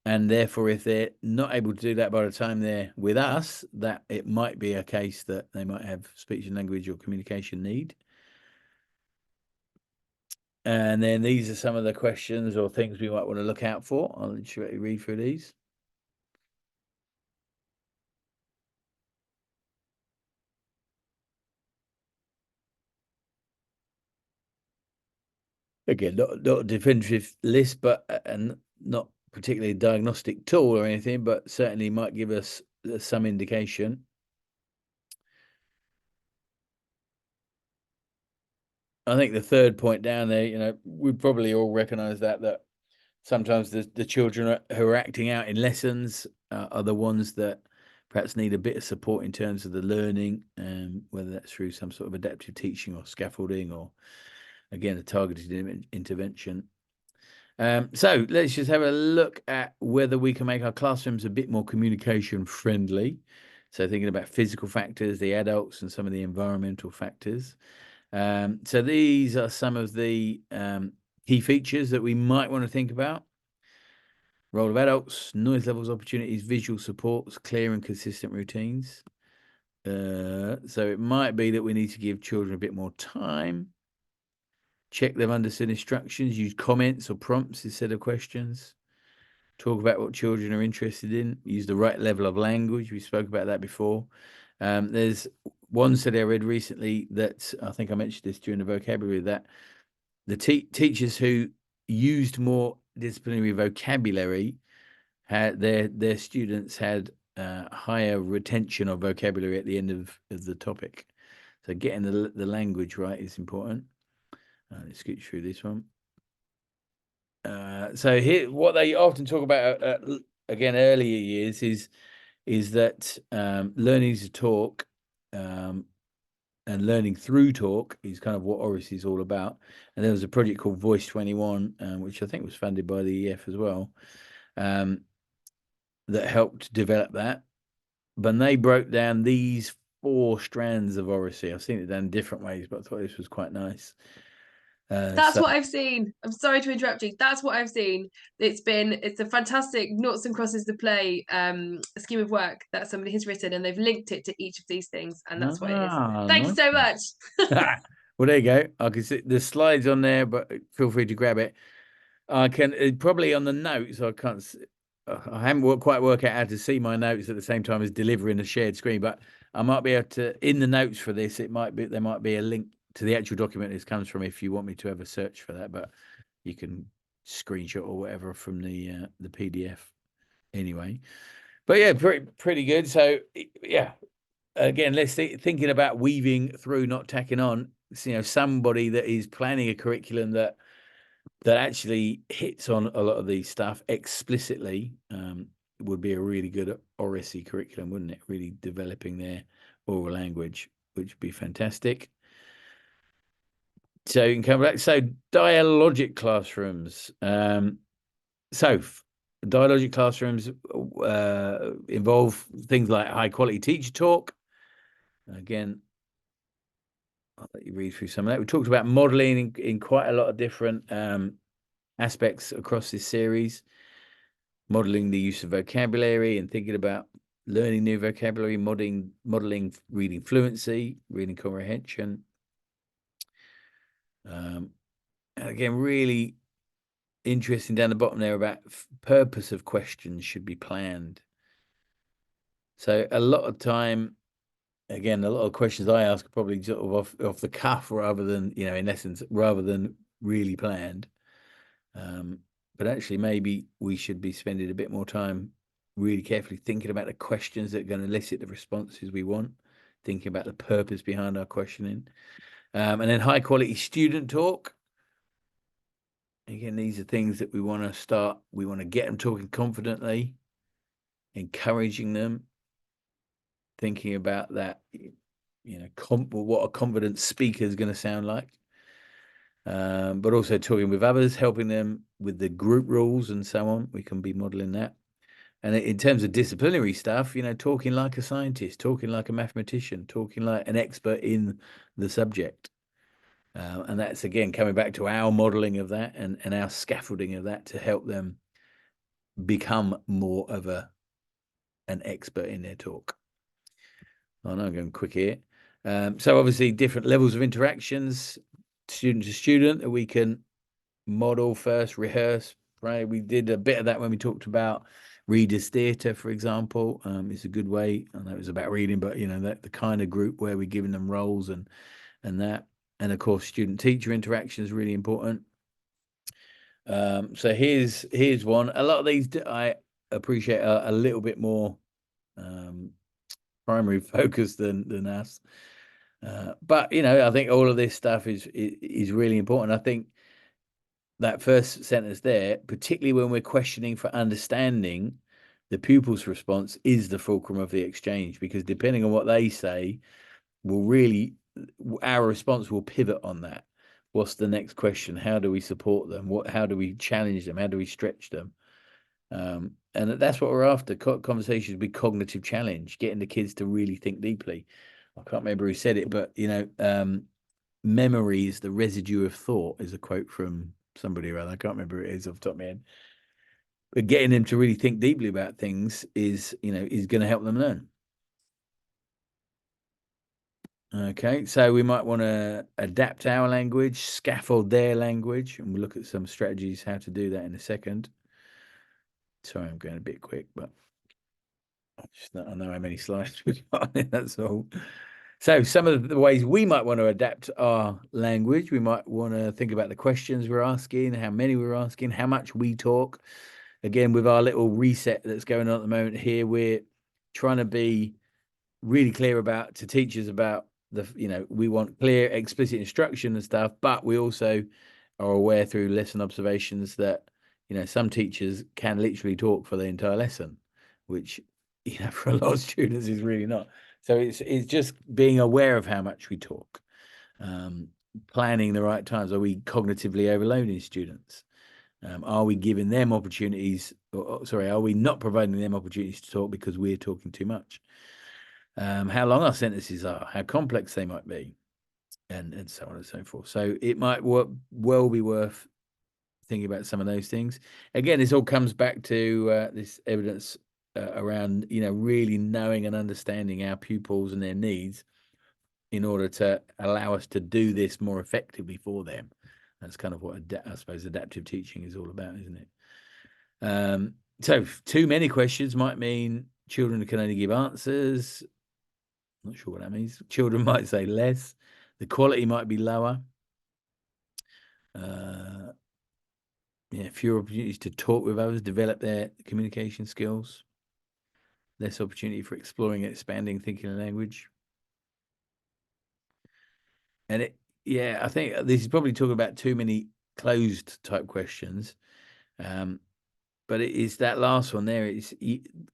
And therefore, if they're not able to do that by the time they're with us, that it might be a case that they might have speech and language or communication need. And then these are some of the questions or things we might want to look out for. I'll let you read through these. Again, not a definitive list, but and not particularly a diagnostic tool or anything, but certainly might give us some indication. I think the third point down there, we probably all recognise that sometimes the children who are acting out in lessons are the ones that perhaps need a bit of support in terms of the learning, whether that's through some sort of adaptive teaching or scaffolding or, again, a targeted intervention. So let's just have a look at whether we can make our classrooms a bit more communication friendly. So thinking about physical factors, the adults, and some of the environmental factors. So these are some of the key features that we might want to think about. Role of adults, noise levels, opportunities, visual supports, clear and consistent routines. So it might be that we need to give children a bit more time. Check them understood instructions, use comments or prompts instead of questions. Talk about what children are interested in. Use the right level of language. We spoke about that before. There's one study I read recently that I think I mentioned this during the vocabulary, that the teachers who used more disciplinary vocabulary had their students had higher retention of vocabulary at the end of the topic. So getting the language right is important. Let's get through this one. So here, what they often talk about again earlier years is that learning to talk and learning through talk is kind of what Oracy is all about. And there was a project called Voice 21, which I think was funded by the EF as well, that helped develop that. But they broke down these 4 strands of Oracy. I've seen it done different ways, but I thought this was quite nice. That's what I've seen. I'm sorry to interrupt you. That's what I've seen. It's a fantastic noughts and crosses the play scheme of work that somebody has written, and they've linked it to each of these things, and that's what it is. Thank you so much. Well, there you go. I can see the slides on there, but feel free to grab it. I can probably on the notes. I can't. I haven't quite worked out how to see my notes at the same time as delivering a shared screen, but I might be able to in the notes for this. There might be a link to the actual document this comes from if you want me to have a search for that, but you can screenshot or whatever from the PDF anyway. But yeah, pretty good. So yeah, again, let's thinking about weaving through, not tacking on. You know, somebody that is planning a curriculum that actually hits on a lot of these stuff explicitly would be a really good Oracy curriculum, wouldn't it? Really developing their oral language, which would be fantastic. So you can come back. So dialogic classrooms. Dialogic classrooms involve things like high quality teacher talk. Again, I'll let you read through some of that. We talked about modeling in quite a lot of different aspects across this series. Modeling the use of vocabulary and thinking about learning new vocabulary, modeling reading fluency, reading comprehension. And again, really interesting down the bottom there about purpose of questions should be planned. So a lot of time, again, a lot of questions I ask are probably sort of off the cuff rather than, you know, in essence, rather than really planned. But actually, maybe we should be spending a bit more time really carefully thinking about the questions that are going to elicit the responses we want, thinking about the purpose behind our questioning. And then high quality student talk. Again, these are things that we want to start. We want to get them talking confidently, encouraging them, thinking about that, you know, what a confident speaker is going to sound like. But also talking with others, helping them with the group rules and so on. We can be modeling that. And in terms of disciplinary stuff, you know, talking like a scientist, talking like a mathematician, talking like an expert in the subject. And that's, again, coming back to our modeling of that and our scaffolding of that to help them become more of an expert in their talk. I know I'm going quick here. So obviously different levels of interactions, student to student, that we can model first, rehearse, right? We did a bit of that when we talked about readers theatre, for example. It's a good way. I know it was about reading, but you know, that the kind of group where we're giving them roles and that. And of course, student-teacher interaction is really important. So here's one. A lot of these I appreciate a little bit more primary focus than us. But you know, I think all of this stuff is really important. I think that first sentence there, particularly when we're questioning for understanding, the pupil's response is the fulcrum of the exchange, because depending on what they say, our response will pivot on that. What's the next question? How do we support them? How do we challenge them? How do we stretch them? And that's what we're after. Conversations with cognitive challenge, getting the kids to really think deeply. I can't remember who said it, but you know, memory is the residue of thought, is a quote from somebody or other. I can't remember who it is off the top of my head. But getting them to really think deeply about things is going to help them learn. Okay, so we might want to adapt our language, scaffold their language, and we'll look at some strategies how to do that in a second. Sorry, I'm going a bit quick, but I know how many slides we've got. That's all. So some of the ways we might want to adapt our language, we might want to think about the questions we're asking, how many we're asking, how much we talk. again, with our little reset that's going on at the moment here, we're trying to be really clear to teachers about we want clear, explicit instruction and stuff, but we also are aware through lesson observations that, some teachers can literally talk for the entire lesson, which, for a lot of students is really not. So it's just being aware of how much we talk, planning the right times. Are we cognitively overloading students? Are we giving them opportunities? Are we not providing them opportunities to talk because we're talking too much? How long our sentences are, how complex they might be, and so on and so forth. So it might well be worth thinking about some of those things. Again, this all comes back to this evidence around, really knowing and understanding our pupils and their needs in order to allow us to do this more effectively for them. That's kind of what I suppose adaptive teaching is all about, isn't it? So too many questions might mean children can only give answers. Not sure what that means. Children might say less. The quality might be lower. Fewer opportunities to talk with others, develop their communication skills. Less opportunity for exploring and expanding thinking and language. And I think this is probably talking about too many closed type questions. But it is that last one there. It's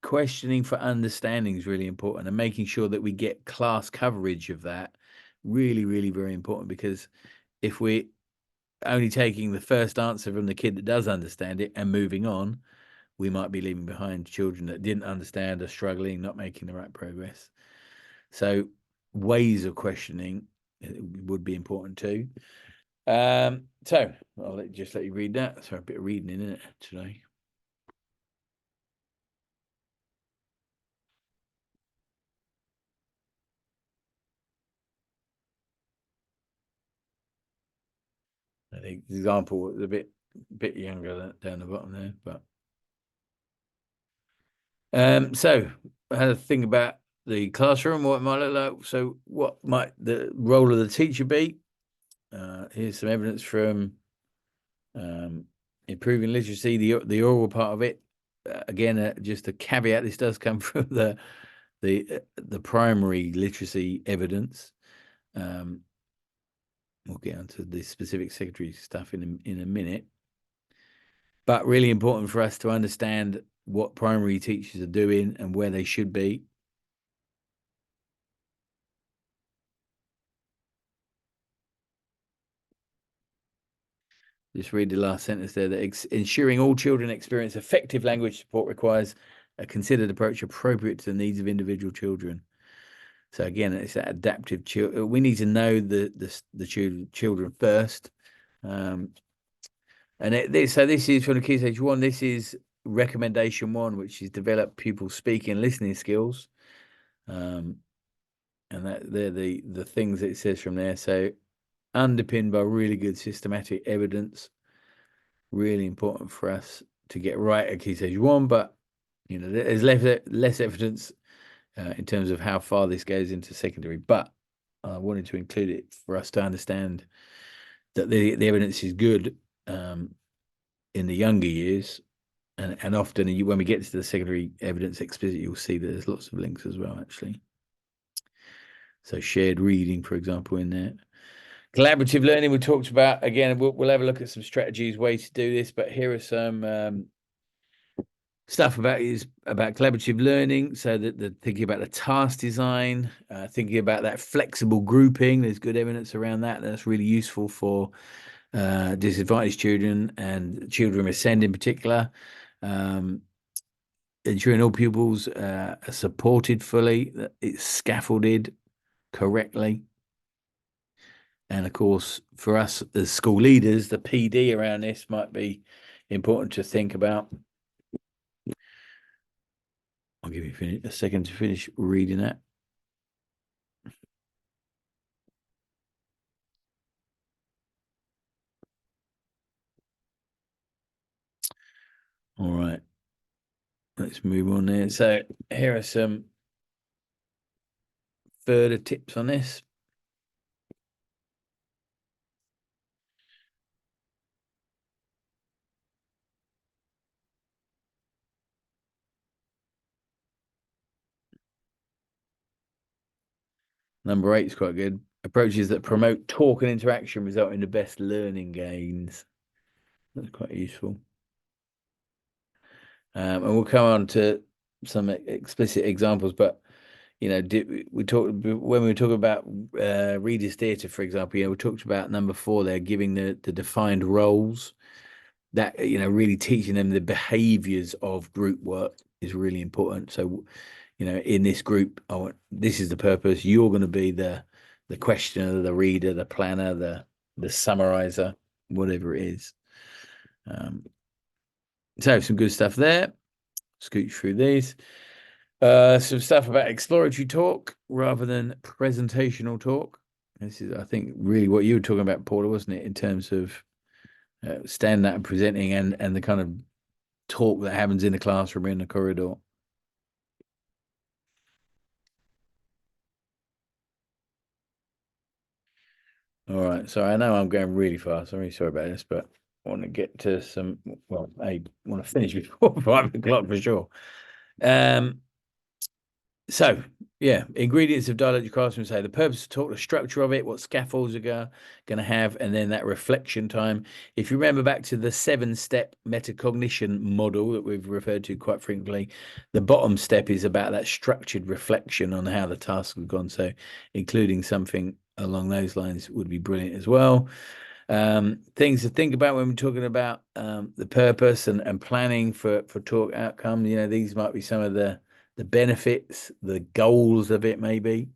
questioning for understanding is really important, and making sure that we get class coverage of that really, really very important, because if we're only taking the first answer from the kid that does understand it and moving on, we might be leaving behind children that didn't understand, are struggling, not making the right progress. So ways of questioning would be important too. So I'll just let you read that. So a bit of reading in it today. I think the example was a bit younger down the bottom there, but so I had a think about the classroom, what it might look like. So what might the role of the teacher be? Here's some evidence from improving literacy, the oral part of it. Again, just a caveat: this does come from the primary literacy evidence. We'll get onto the specific secondary stuff in a minute. But really important for us to understand what primary teachers are doing and where they should be. Just read the last sentence there. That ensuring all children experience effective language support requires a considered approach appropriate to the needs of individual children. So again, it's that adaptive. We need to know the children first. So this is from the Key Stage 1. This is recommendation 1, which is develop pupil speaking and listening skills. And that they're the things that it says from there. So underpinned by really good systematic evidence. Really important for us to get right at Key Stage 1, but there's less evidence in terms of how far this goes into secondary. But I wanted to include it for us to understand that the evidence is good in the younger years, and often when we get to the secondary evidence explicit, you'll see that there's lots of links as well, actually. So shared reading, for example, in there. Collaborative learning we talked about. Again, we'll have a look at some strategies, ways to do this, but here are some stuff about collaborative learning. So that thinking about the task design, thinking about that flexible grouping. There's good evidence around that. That's really useful for disadvantaged children and children with SEND in particular. Ensuring all pupils are supported fully, that it's scaffolded correctly. And of course, for us as school leaders, the PD around this might be important to think about. I'll give you a second to finish reading that. All right, let's move on there. So here are some further tips on this. Number 8 is quite good. Approaches that promote talk and interaction result in the best learning gains. That's quite useful. And we'll come on to some explicit examples, but you know, we talked when we were talking about readers' theatre, for example. You know, we talked about number 4 there, giving the defined roles. That, you know, really teaching them the behaviours of group work is really important. So, you know, in this group, this is the purpose. You're going to be the questioner, the reader, the planner, the summarizer, whatever it is. So some good stuff there. Scooch through these. Some stuff about exploratory talk rather than presentational talk. This is, I think, really what you were talking about, Paula, wasn't it? In terms of standing out and presenting and the kind of talk that happens in the classroom, in the corridor. All right, so I know I'm going really fast. I'm really sorry about this, but I want to get to some. Well, I want to finish before 5 o'clock for sure. So, yeah, ingredients of dialogic classroom, say the purpose of talk, the structure of it, what scaffolds are going to have, and then that reflection time. If you remember back to the 7-step metacognition model that we've referred to quite frequently, the bottom step is about that structured reflection on how the task has gone. So including something along those lines would be brilliant as well. Things to think about when we're talking about the purpose and planning for talk outcome. You know, these might be some of the benefits, the goals of it, maybe.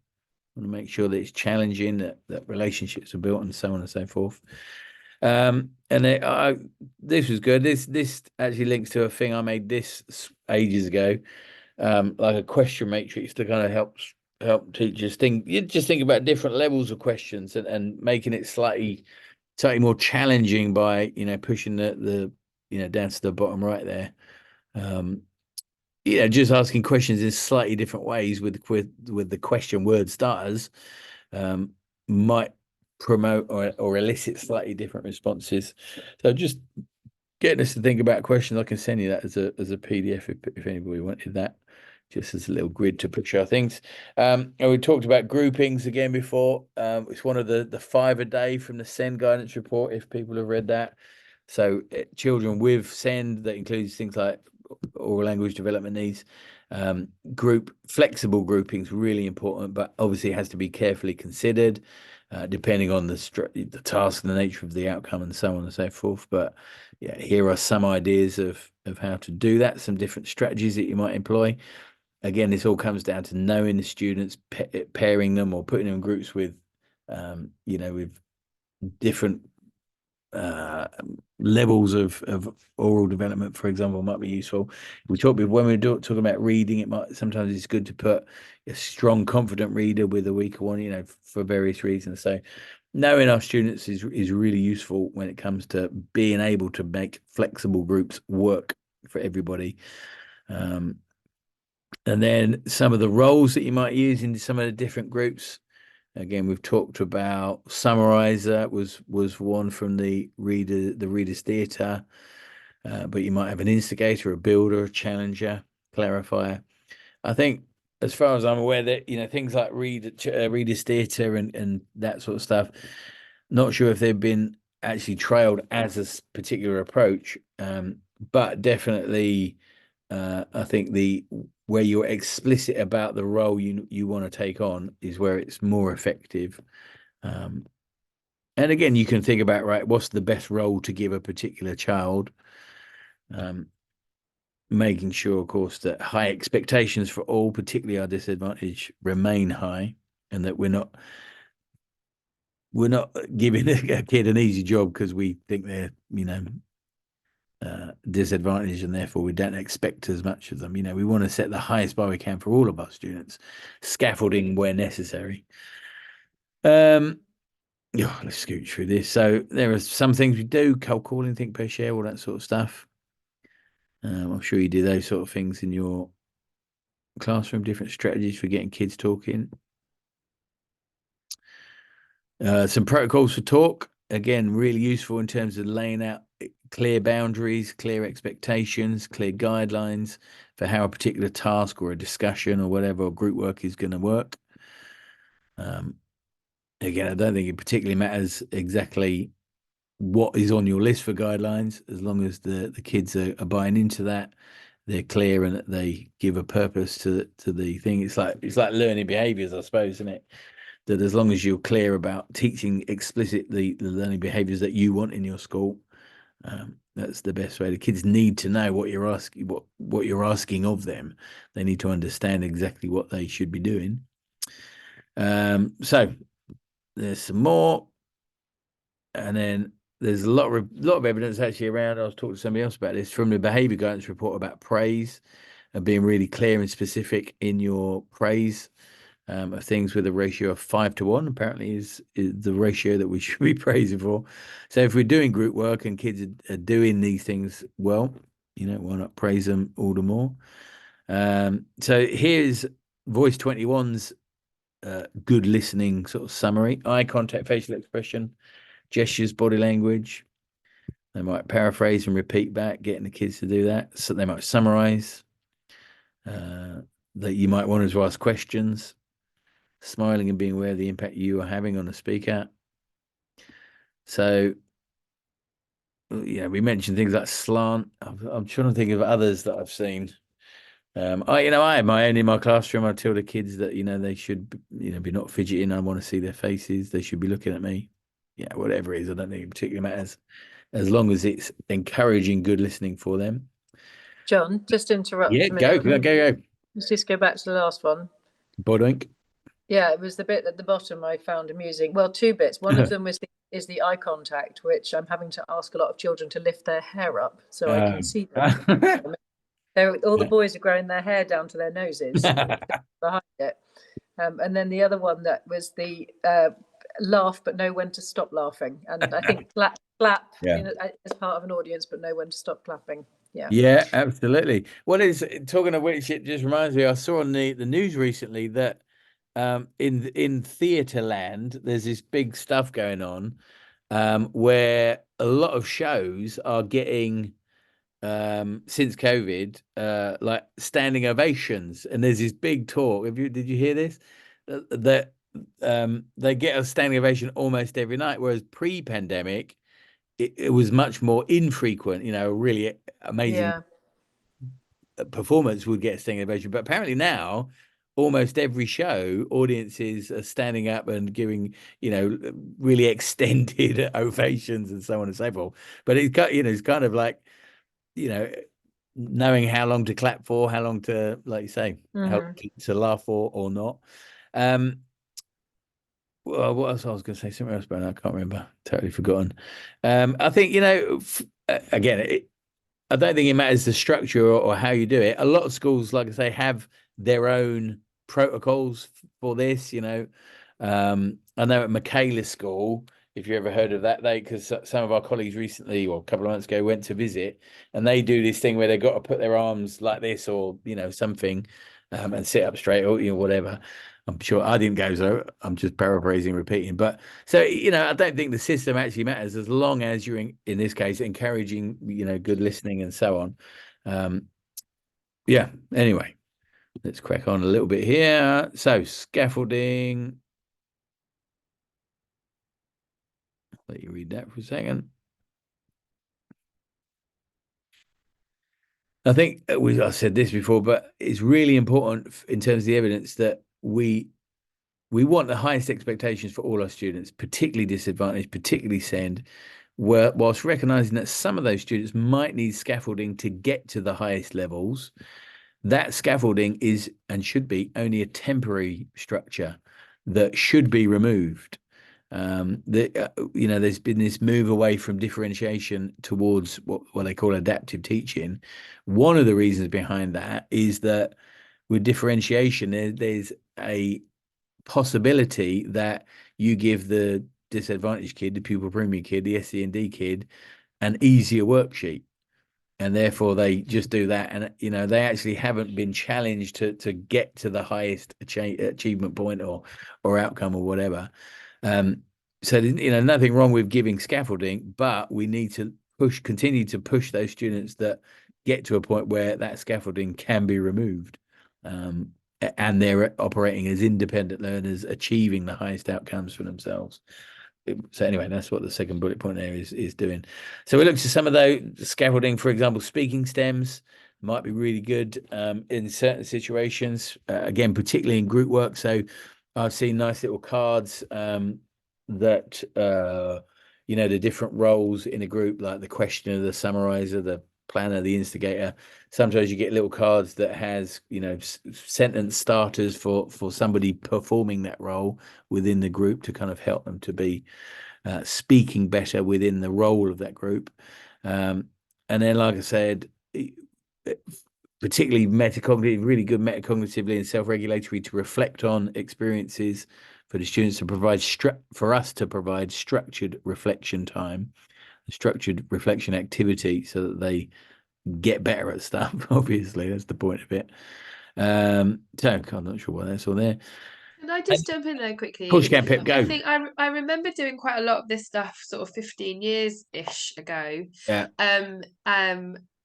I want to make sure that it's challenging, that relationships are built, and so on and so forth. And this was good. This actually links to a thing I made this ages ago, like a question matrix to kind of help teachers think. You just think about different levels of questions and making it slightly more challenging by, you know, pushing the you know, down to the bottom right there. You know, just asking questions in slightly different ways with the question word starters might promote or elicit slightly different responses. So just getting us to think about questions. I can send you that as a PDF if anybody wanted that, just as a little grid to picture our things. And we talked about groupings again before. It's one of the 5 a day from the SEND guidance report, if people have read that. So children with SEND, that includes things like oral language development needs, flexible groupings, really important, but obviously it has to be carefully considered depending on the task and the nature of the outcome and so on and so forth. But yeah, here are some ideas of how to do that, some different strategies that you might employ. Again, this all comes down to knowing the students, pairing them or putting them in groups with you know, with different levels of oral development, for example, might be useful. When we're talking about reading, sometimes it's good to put a strong, confident reader with a weaker one, you know, for various reasons. So knowing our students is really useful when it comes to being able to make flexible groups work for everybody. And then some of the roles that you might use in some of the different groups. Again, we've talked about summarizer was one from the reader's theatre, but you might have an instigator, a builder, a challenger, clarifier. I think, as far as I'm aware, that, you know, things like reader's theatre and that sort of stuff, not sure if they've been actually trailed as a particular approach, but definitely I think where you're explicit about the role you want to take on is where it's more effective. And again, you can think about, right, what's the best role to give a particular child, making sure, of course, that high expectations for all, particularly our disadvantaged, remain high, and that we're not giving a kid an easy job because we think they're, you know, disadvantaged, and therefore we don't expect as much of them. You know, we want to set the highest bar we can for all of our students, scaffolding where necessary. Let's scoot through this. So there are some things we do: cold calling, think, pair, share, all that sort of stuff. I'm sure you do those sort of things in your classroom, different strategies for getting kids talking. Some protocols for talk, again, really useful in terms of laying out clear boundaries, clear expectations, clear guidelines for how a particular task or a discussion or whatever, or group work is going to work. Again, I don't think it particularly matters exactly what is on your list for guidelines, as long as the kids are buying into that, they're clear, and that they give a purpose to the thing. It's like learning behaviors, I suppose, isn't it? That as long as you're clear about teaching explicitly the learning behaviors that you want in your school, that's the best way. The kids need to know what you're asking, what you're asking of them. They need to understand exactly what they should be doing. So there's some more, and then there's a lot of evidence actually around. I was talking to somebody else about this from the behaviour guidance report about praise and being really clear and specific in your praise of things, with a ratio of 5 to 1. Apparently, is the ratio that we should be praising for. So if we're doing group work and kids are doing these things well, why not praise them all the more? So here's Voice 21's good listening sort of summary: eye contact, facial expression, gestures, body language. They might paraphrase and repeat back, getting the kids to do that. So they might summarize. That you might want to ask questions, smiling and being aware of the impact you are having on the speaker. So, we mentioned things like slant. I'm trying to think of others that I've seen. I have my own in my classroom. I tell the kids that, they should, be not fidgeting. I want to see their faces. They should be looking at me. Yeah, whatever it is, I don't think it particularly matters, as long as it's encouraging good listening for them. John, just interrupt. Yeah, go. Let's just go back to the last one. Bodoink. Yeah, it was the bit at the bottom I found amusing. Well, two bits. One of them is the eye contact, which I'm having to ask a lot of children to lift their hair up so I can see them. All the boys are growing their hair down to their noses behind it. And then the other one that was the laugh but know when to stop laughing. And I think clap as part of an audience, but know when to stop clapping. Yeah, absolutely. Well, talking of which, it just reminds me, I saw on the news recently that in theatre land, there's this big stuff going on where a lot of shows are getting, since COVID, like standing ovations, and there's this big talk. Did you hear this? That they get a standing ovation almost every night, whereas pre-pandemic, it was much more infrequent. A really amazing performance would get a standing ovation, but apparently now almost every show, audiences are standing up and giving, really extended ovations and so on and so forth. But it's kind of like, knowing how long to clap for, how long to, like you say, how to laugh for or not. Well, what else I was going to say? Something else, but I can't remember. Totally forgotten. I think, again, I don't think it matters the structure or how you do it. A lot of schools, like I say, have their own protocols for this. I know at Michaela's school, if you ever heard of that, because some of our colleagues recently, or a couple of months ago, went to visit, and they do this thing where they've got to put their arms like this, or something, and sit up straight, or whatever. I'm sure I didn't go, so I'm just paraphrasing, repeating. But so, I don't think the system actually matters, as long as you're in this case encouraging, good listening and so on. Yeah. Anyway, let's crack on a little bit here. So scaffolding. I'll let you read that for a second. I think I said this before, but it's really important in terms of the evidence that we want the highest expectations for all our students, particularly disadvantaged, particularly SEND, whilst recognizing that some of those students might need scaffolding to get to the highest levels. That scaffolding is and should be only a temporary structure that should be removed. There's been this move away from differentiation towards what they call adaptive teaching. One of the reasons behind that is that with differentiation, there's a possibility that you give the disadvantaged kid, the pupil premium kid, the SEND kid, an easier worksheet, and therefore they just do that, and they actually haven't been challenged to get to the highest achievement point or outcome or whatever. So nothing wrong with giving scaffolding, but we need to continue to push those students that get to a point where that scaffolding can be removed. and they're operating as independent learners, achieving the highest outcomes for themselves. So anyway, that's what the second bullet point there is doing. So we looked at some of those scaffolding, for example, speaking stems might be really good in certain situations, again, particularly in group work. So I've seen nice little cards that, the different roles in a group, like the questioner, the summarizer, the planner, the instigator. Sometimes you get little cards that has, sentence starters for somebody performing that role within the group to kind of help them to be speaking better within the role of that group. And then, like I said, particularly metacognitive, really good metacognitively and self-regulatory to reflect on experiences for the students to provide for us to provide structured reflection time, structured reflection activity, so that they get better at stuff. Obviously, that's the point of it. So I'm not sure what that's all there. Can I just jump in there quickly? Push can Pip, go. I think I remember doing quite a lot of this stuff sort of 15 years-ish ago. Yeah.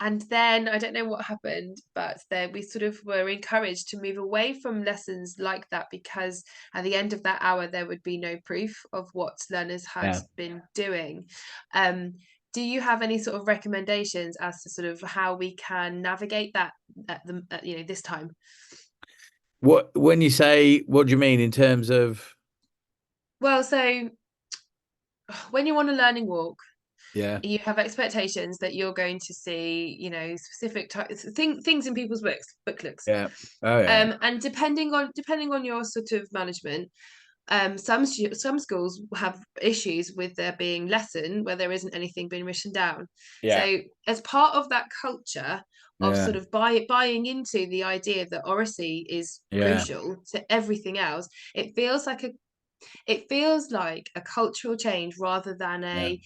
And then I don't know what happened, but then we sort of were encouraged to move away from lessons like that, because at the end of that hour there would be no proof of what learners had been doing. Do you have any sort of recommendations as to sort of how we can navigate that at this time? When you say, what do you mean in terms of? Well, so when you're on a learning walk, you have expectations that you're going to see, specific things in people's booklets. And depending on your sort of management, some schools have issues with there being lesson where there isn't anything being written down. So as part of that culture of sort of buying into the idea that Oracy is crucial to everything else, it feels like a cultural change rather than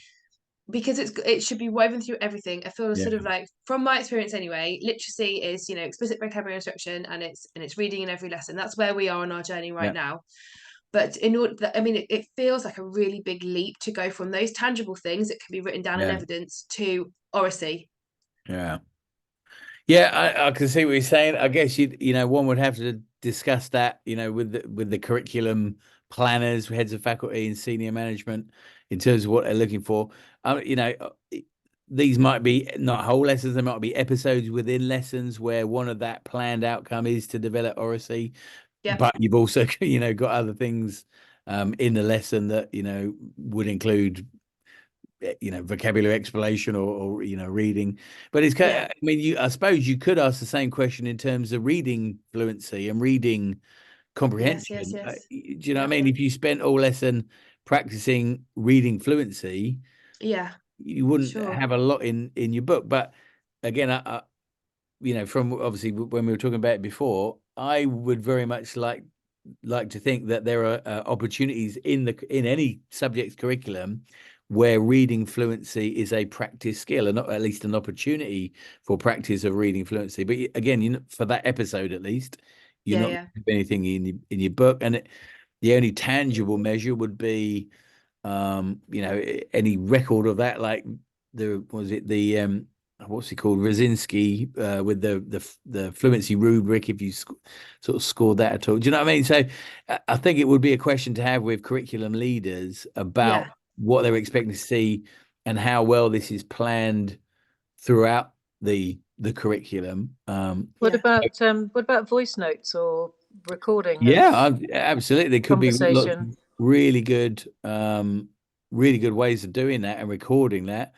because it should be woven through everything. I feel sort of like, from my experience anyway, literacy is explicit vocabulary instruction, and it's reading in every lesson. That's where we are on our journey right now. But in order that, it feels like a really big leap to go from those tangible things that can be written down in evidence to Oracy. I can see what you're saying. I guess one would have to discuss that with the curriculum planners, heads of faculty and senior management in terms of what they're looking for. These might be not whole lessons, there might be episodes within lessons where one of that planned outcome is to develop Oracy. But you've also got other things in the lesson that would include vocabulary explanation or reading. But it's kind of, I suppose you could ask the same question in terms of reading fluency and reading comprehension. Yes. Do you know what I mean? If you spent all lesson practicing reading fluency, you wouldn't have a lot in your book. But again, from obviously when we were talking about it before, I would very much like to think that there are opportunities in any subject curriculum where reading fluency is a practice skill, and not at least an opportunity for practice of reading fluency. But again, for that episode at least, you're not going to have anything in your book, and the only tangible measure would be any record of that, like what's it called, Rosinski, with the fluency rubric, if you sort of scored that at all. Do you know what I mean? So I think it would be a question to have with curriculum leaders about what they're expecting to see and how well this is planned throughout the curriculum. What about voice notes or recording? Absolutely. There could be lots of really good ways of doing that and recording that.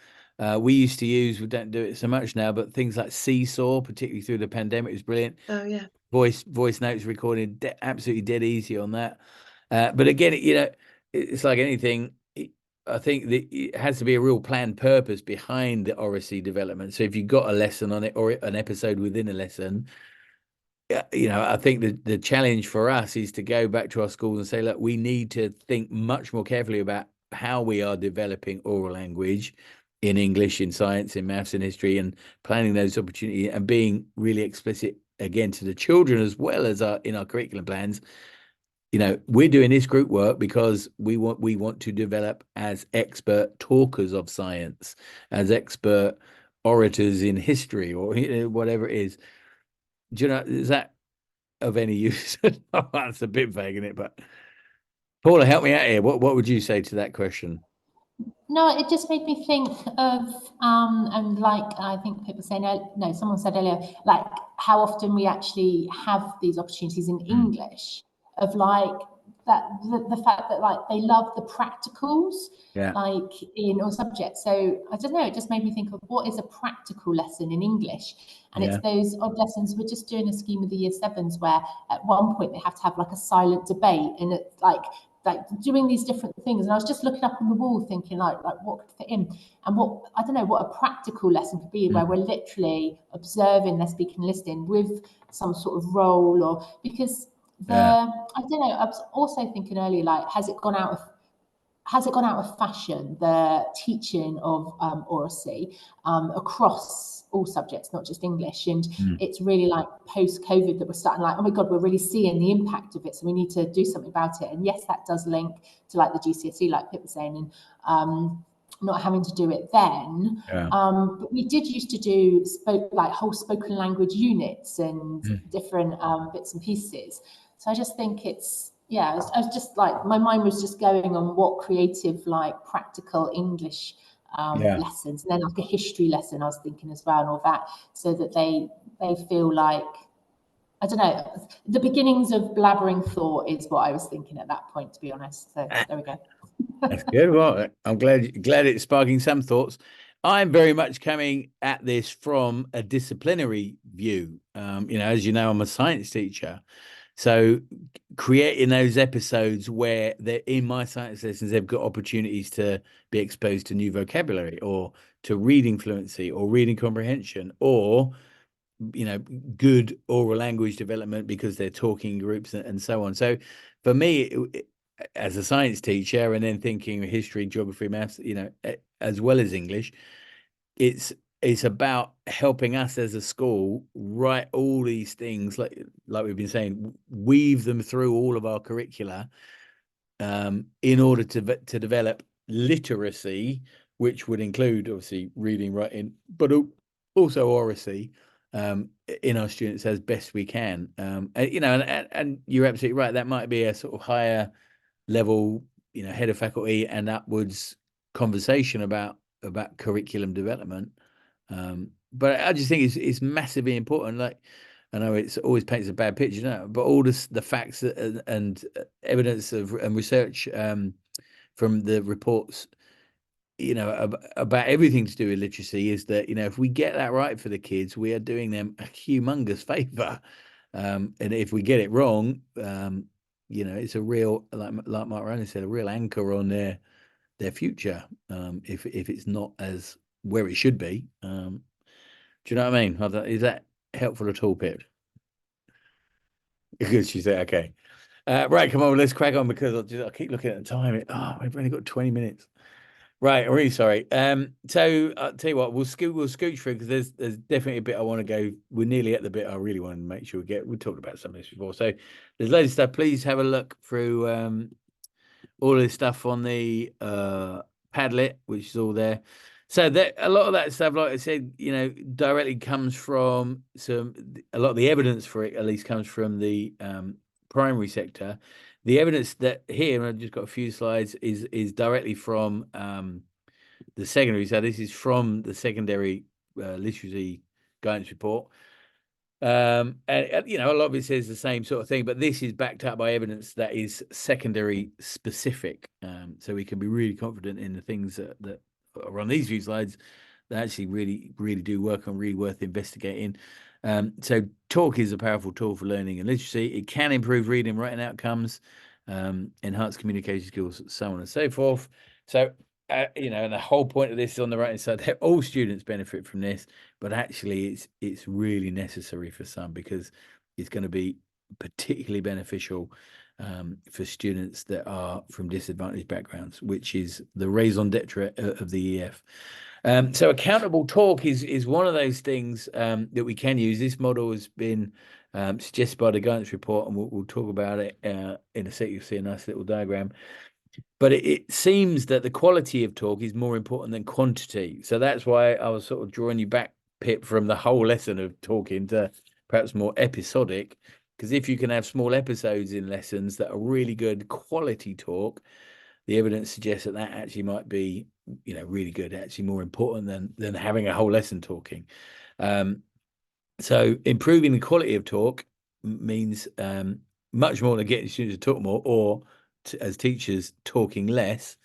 We used to use, we don't do it so much now, but things like Seesaw, particularly through the pandemic, was brilliant. Voice notes recorded, absolutely dead easy on that. But again, it's like anything. I think that it has to be a real planned purpose behind the Oracy development. So if you've got a lesson on it or an episode within a lesson, I think the challenge for us is to go back to our schools and say, look, we need to think much more carefully about how we are developing oral language in English, in science, in maths, in history, and planning those opportunities and being really explicit again to the children as well as in our curriculum plans. We're doing this group work because we want to develop as expert talkers of science, as expert orators in history, or whatever it is. Do you know, is that of any use. That's a bit vague, isn't it? But Paula, help me out here. What would you say to that question? No, it just made me think of, and like I think people saying, no, someone said earlier, like how often we actually have these opportunities in English of like that, the fact that like they love the practicals, like in all subjects. So I don't know, it just made me think of what is a practical lesson in English. And it's those odd lessons. We're just doing a scheme with the year sevens where at one point they have to have like a silent debate, and it's like doing these different things. And I was just looking up on the wall thinking like what could fit in, and what, I don't know, what a practical lesson could be where we're literally observing their speaking and listening with some sort of role, or because I don't know, I was also thinking earlier, like, has it gone out of fashion, the teaching of Oracy across all subjects, not just English? And it's really like post-COVID that we're starting like, oh my God, we're really seeing the impact of it. So we need to do something about it. And yes, that does link to like the GCSE, like Pip was saying, and not having to do it then. But we did used to do whole spoken language units and different bits and pieces. So I just think it's, I was just like, my mind was just going on what creative, like practical English lessons, and then like a history lesson I was thinking as well, and all that, so that they feel like, I don't know, the beginnings of blabbering thought is what I was thinking at that point, to be honest. So there we go. That's good. Well, I'm glad it's sparking some thoughts. I'm very much coming at this from a disciplinary view. As you know, I'm a science teacher. So creating those episodes where they're in my science lessons, they've got opportunities to be exposed to new vocabulary, or to reading fluency, or reading comprehension, or, good oral language development because they're talking groups and so on. So for me, as a science teacher, and then thinking history, geography, maths, as well as English, it's about helping us as a school write all these things, like we've been saying, weave them through all of our curricula, in order to develop literacy, which would include obviously reading, writing, but also oracy, in our students as best we can. And you're absolutely right. That might be a sort of higher level, head of faculty and upwards conversation about curriculum development. But I just think it's massively important. Like, I know it's always paints a bad picture, but all the facts and evidence and research from the reports, about everything to do with literacy, is that, if we get that right for the kids, we are doing them a humongous favor. And if we get it wrong, it's a real, like Mark Rowley said, a real anchor on their future, if it's not as where it should be. Do you know what I mean? Is that helpful at all, Pip? Because she said, okay. Right, come on, let's crack on, because I keep looking at the time. We've only got 20 minutes. Right, I'm really sorry. So I'll tell you what, we'll scooch through, because there's definitely a bit I want to go. We're nearly at the bit I really want to make sure we talked about some of this before. So there's loads of stuff. Please have a look through all of this stuff on the Padlet, which is all there. So that a lot of that stuff, like I said, directly comes from a lot of the evidence for it, at least, comes from the primary sector. The evidence that here, and I've just got a few slides, is directly from the secondary. So this is from the secondary literacy guidance report. And a lot of it says the same sort of thing, but this is backed up by evidence that is secondary specific. So we can be really confident in the things that are on these few slides that actually really, really do work and really worth investigating. So talk is a powerful tool for learning and literacy. It can improve reading and writing outcomes, enhance communication skills, so on and so forth. So, and the whole point of this is on the right-hand side, that all students benefit from this, but actually it's really necessary for some, because it's going to be particularly beneficial for students that are from disadvantaged backgrounds, which is the raison d'etre of the EF. So accountable talk is one of those things that we can use. This model has been suggested by the guidance report, and we'll talk about it in a sec. You'll see a nice little diagram. But it seems that the quality of talk is more important than quantity. So that's why I was sort of drawing you back, Pip, from the whole lesson of talking to perhaps more episodic. Because if you can have small episodes in lessons that are really good quality talk, the evidence suggests that that actually might be, you know, really good, actually more important than having a whole lesson talking. So improving the quality of talk means much more than getting students to talk more, or as teachers talking less.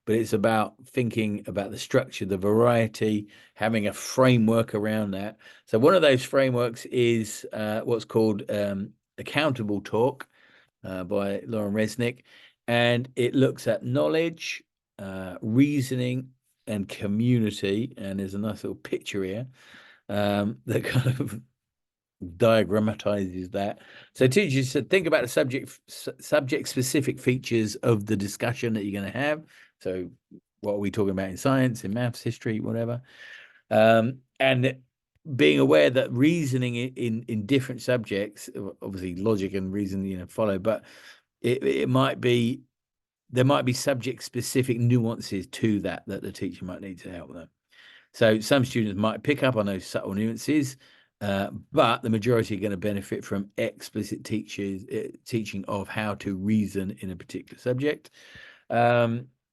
But it's about thinking about the structure, the variety, having a framework around that. So one of those frameworks is what's called Accountable Talk by Lauren Resnick. And it looks at knowledge, reasoning, and community. And there's a nice little picture here that kind of diagrammatizes that. So teachers should think about the subject specific features of the discussion that you're going to have. So what are we talking about in science, in maths, history, whatever, and being aware that reasoning in different subjects, obviously logic and reason, you know, follow, but it might be, there might be subject specific nuances to that the teacher might need to help them. So some students might pick up on those subtle nuances, but the majority are going to benefit from explicit teaching of how to reason in a particular subject.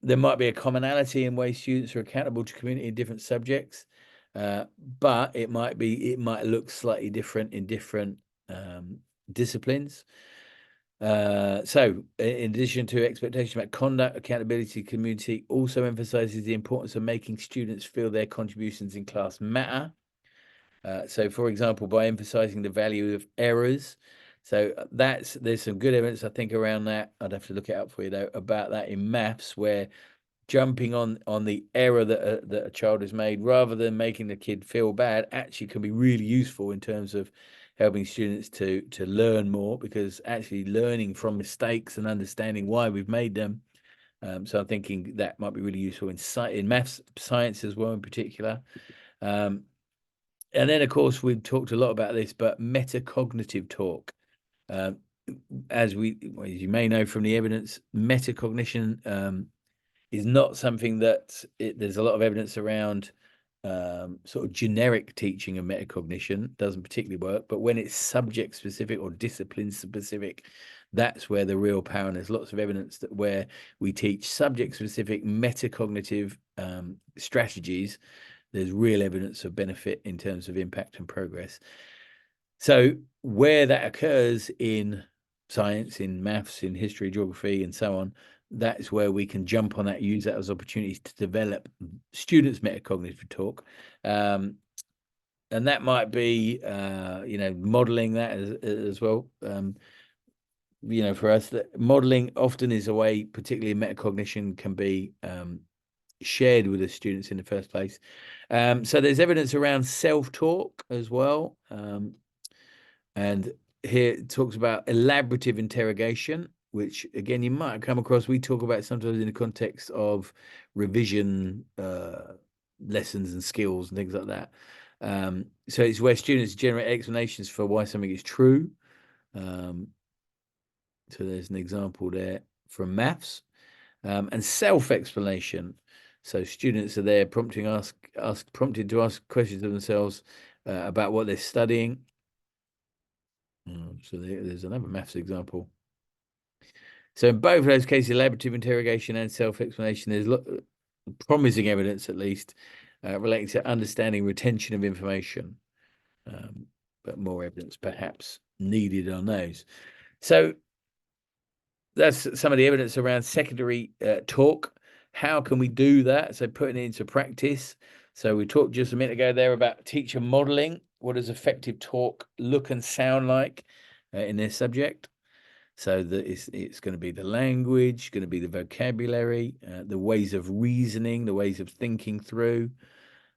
There might be a commonality in ways students are accountable to community in different subjects, but it might look slightly different in different disciplines. So in addition to expectation about conduct, accountability, community also emphasizes the importance of making students feel their contributions in class matter. So for example, by emphasizing the value of errors. So there's some good evidence, I think, around that. I'd have to look it up for you though, about that in maths, where jumping on the error that a child has made rather than making the kid feel bad actually can be really useful in terms of helping students to learn more, because actually learning from mistakes and understanding why we've made them. So I'm thinking that might be really useful in maths, science as well in particular. And then, of course, we've talked a lot about this, but metacognitive talk. As you may know from the evidence, metacognition is not something that there's a lot of evidence around. Sort of generic teaching of metacognition doesn't particularly work, but when it's subject specific or discipline specific, that's where the real power. And there's lots of evidence that where we teach subject specific metacognitive strategies, there's real evidence of benefit in terms of impact and progress. So where that occurs in science, in maths, in history, geography, and so on, that's where we can jump on that, use that as opportunities to develop students' metacognitive talk. And that might be, you know, modeling that as well. You know, for us, that modeling often is a way, particularly in metacognition, can be shared with the students in the first place. So there's evidence around self-talk as well. And here it talks about elaborative interrogation, which again, you might come across. We talk about sometimes in the context of revision lessons and skills and things like that. So it's where students generate explanations for why something is true. So there's an example there from maths. And self-explanation. So students are there prompted to ask questions of themselves about what they're studying. So there's another maths example. So in both of those cases, elaborative interrogation and self-explanation, there's promising evidence, at least, relating to understanding retention of information. But more evidence perhaps needed on those. So that's some of the evidence around secondary talk. How can we do that? So putting it into practice. So we talked just a minute ago there about teacher modeling. What does effective talk look and sound like in their subject? So that it's going to be the language, going to be the vocabulary, the ways of reasoning, the ways of thinking through.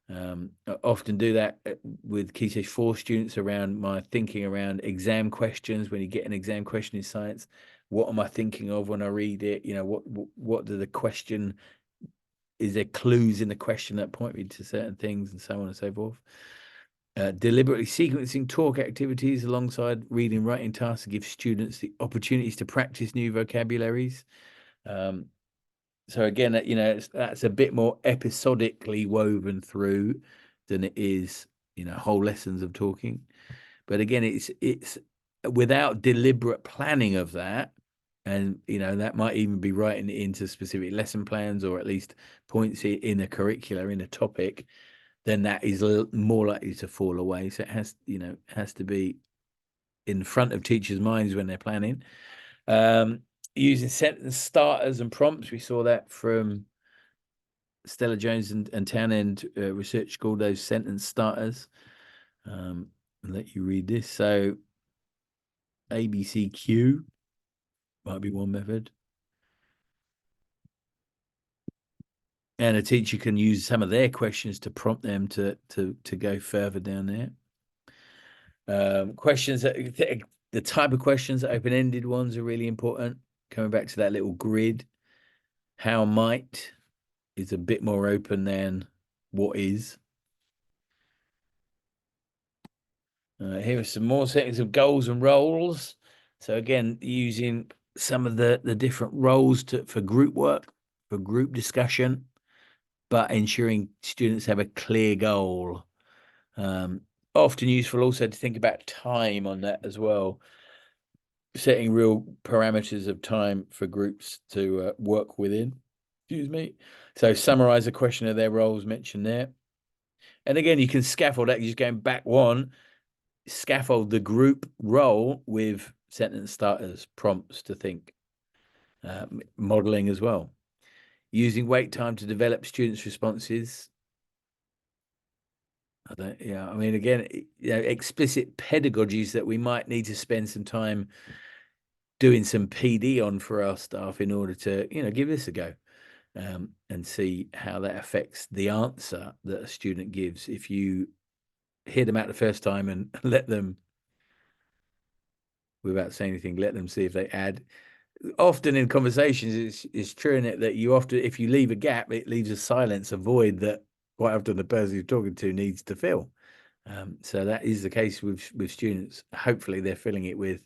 I often do that with Key Stage 4 students around my thinking around exam questions. When you get an exam question in science, what am I thinking of when I read it? You know, what do the question, is there clues in the question that point me to certain things, and so on and so forth. Deliberately sequencing talk activities alongside reading and writing tasks to give students the opportunities to practice new vocabularies. So again, you know, that's a bit more episodically woven through than it is, you know, whole lessons of talking. But again, it's without deliberate planning of that, and that might even be writing it into specific lesson plans, or at least points it in a curricula, in a topic, then that is more likely to fall away. So it has to be in front of teachers' minds when they're planning. Using sentence starters and prompts, we saw that from Stella Jones and Townend Research School, those sentence starters. I'll let you read this. So ABCQ might be one method. And a teacher can use some of their questions to prompt them to go further down there. Questions, the type of questions, open-ended ones are really important. Coming back to that little grid, how might is a bit more open than what is. Here are some more settings of goals and roles. So again, using some of the different roles for group work, for group discussion, but ensuring students have a clear goal. Often useful also to think about time on that as well. Setting real parameters of time for groups to work within. Excuse me. So summarize a question of their roles mentioned there. And again, you can scaffold that. You're just going back one, scaffold the group role with sentence starters, prompts to think, modeling as well. Using wait time to develop students' responses. I mean, again, explicit pedagogies that we might need to spend some time doing some PD on for our staff in order to, give this a go, and see how that affects the answer that a student gives. If you hear them out the first time and let them, without saying anything, let them see if they add. Often in conversations, it's true in it that you often, if you leave a gap, it leaves a silence, a void that quite often the person you're talking to needs to fill. So that is the case with students. Hopefully they're filling it with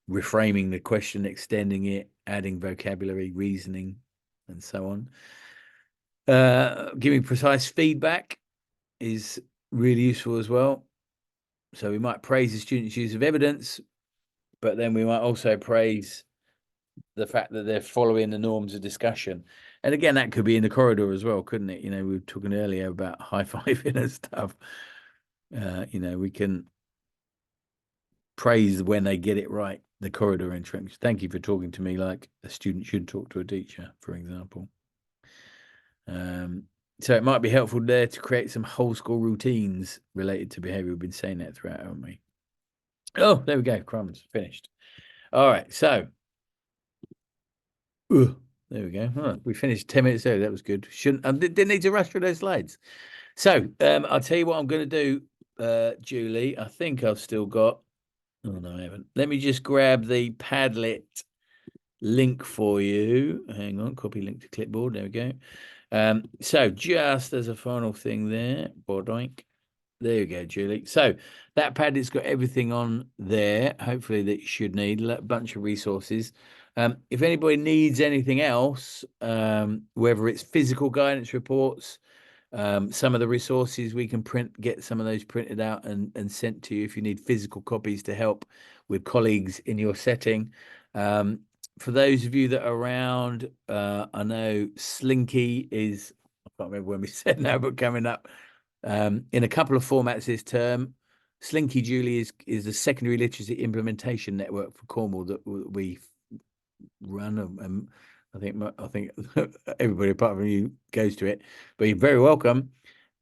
reframing the question, extending it, adding vocabulary, reasoning, and so on. Giving precise feedback is really useful as well. So we might praise the student's use of evidence, but then we might also praise the fact that they're following the norms of discussion. And again, that could be in the corridor as well, couldn't it? We were talking earlier about high-fiving and stuff. We can praise when they get it right, the corridor entrance. Thank you for talking to me like a student should talk to a teacher, for example. So it might be helpful there to create some whole school routines related to behavior. We've been saying that throughout, haven't we? Oh, there we go. Crumbs, finished. All right, so there we go. Oh, we finished 10 minutes early. That was good. Didn't need to rush through those slides. So I'll tell you what I'm going to do, Julie. I think I've still got. Oh no, I haven't. Let me just grab the Padlet link for you. Hang on, copy link to clipboard. There we go. So just as a final thing there, bodoink. There you go, Julie. So that Padlet's got everything on there, hopefully that you should need, a bunch of resources. If anybody needs anything else, whether it's physical guidance reports, some of the resources we can get some of those printed out and sent to you if you need physical copies to help with colleagues in your setting. For those of you that are around, I know Slinky is, I can't remember when we said now, but coming up in a couple of formats this term. Slinky, Julie, is the secondary literacy implementation network for Cornwall that we run. I think everybody apart from you goes to it, but you're very welcome.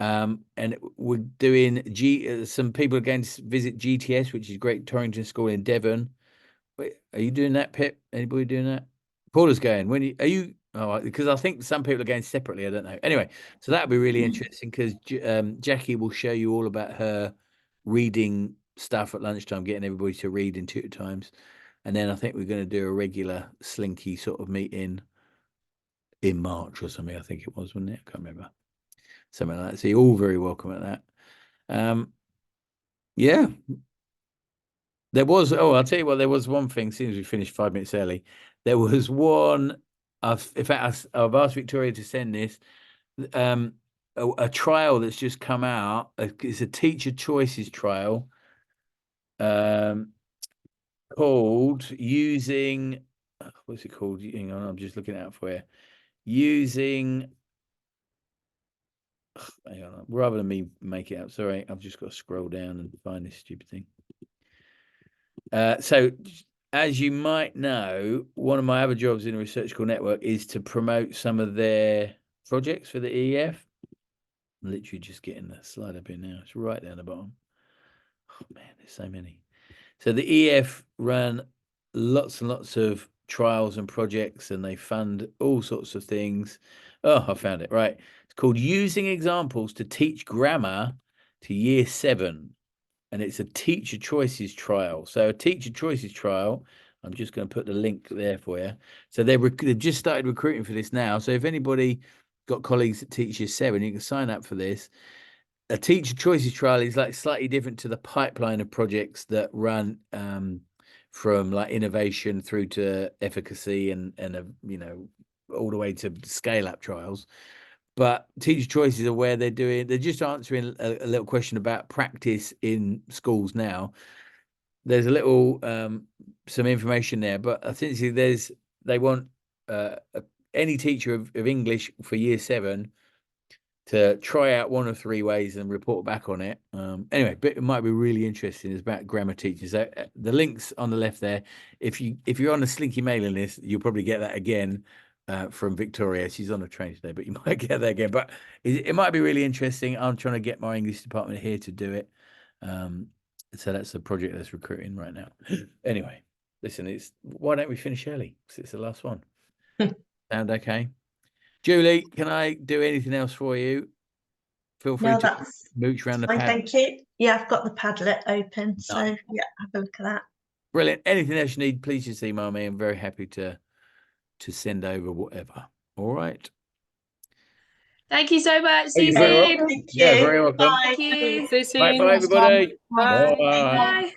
And we're doing some people are going to visit GTS, which is Great Torrington School in Devon. Wait, are you doing that, Pip? Anybody doing that? Paula's going. Are you? Oh, because I think some people are going separately. I don't know. Anyway, so that'll be really interesting because Jackie will show you all about her reading stuff at lunchtime, getting everybody to read in 2 times. And then I think we're going to do a regular Slinky sort of meeting in March or something. I think it was, wasn't it? I can't remember. Something like that. So you're all very welcome at that. Yeah. There was, I'll tell you what, there was one thing, since we finished 5 minutes early. There was one, in fact, I've asked Victoria to send this, a trial that's just come out. It's a teacher choices trial. called using, what's it called? Hang on, I'm just looking out for you. Using, hang on, rather than me make it up, sorry, I've just got to scroll down and find this stupid thing. So as you might know, one of my other jobs in the Research School Network is to promote some of their projects for the EF. I'm literally just getting the slide up here now. It's right down the bottom. Oh man, there's so many. So the EF run lots and lots of trials and projects, and they fund all sorts of things. Oh, I found it. Right. It's called Using Examples to Teach Grammar to Year 7. And it's a teacher choices trial. So a teacher choices trial, I'm just going to put the link there for you. So they've just started recruiting for this now. So if anybody got colleagues that teach Year 7, you can sign up for this. A teacher choices trial is like slightly different to the pipeline of projects that run from like innovation through to efficacy and you know, all the way to scale up trials. But teacher choices are where they're just answering a little question about practice in schools now. There's a little some information there, but essentially they want any teacher of English for Year 7 to try out 1 of 3 ways and report back on it. Anyway, but it might be really interesting. It's about grammar teachers. So, the link's on the left there. If you're on the Slinky mailing list, you'll probably get that again from Victoria. She's on a train today, but you might get that again. But it might be really interesting. I'm trying to get my English department here to do it. So that's the project that's recruiting right now. Anyway, listen, why don't we finish early? Because it's the last one. Sound okay? Julie, can I do anything else for you? Feel free to mooch around the pad. Thank you. Yeah, I've got the Padlet open, so yeah, have a look at that. Brilliant. Anything else you need, please just email me. I'm very happy to send over whatever. All right. Thank you so much. See you Very soon. welcome. Thank you. Yeah, very welcome. Bye. Thank you. See you soon. Bye, everybody. Bye. Bye. Bye.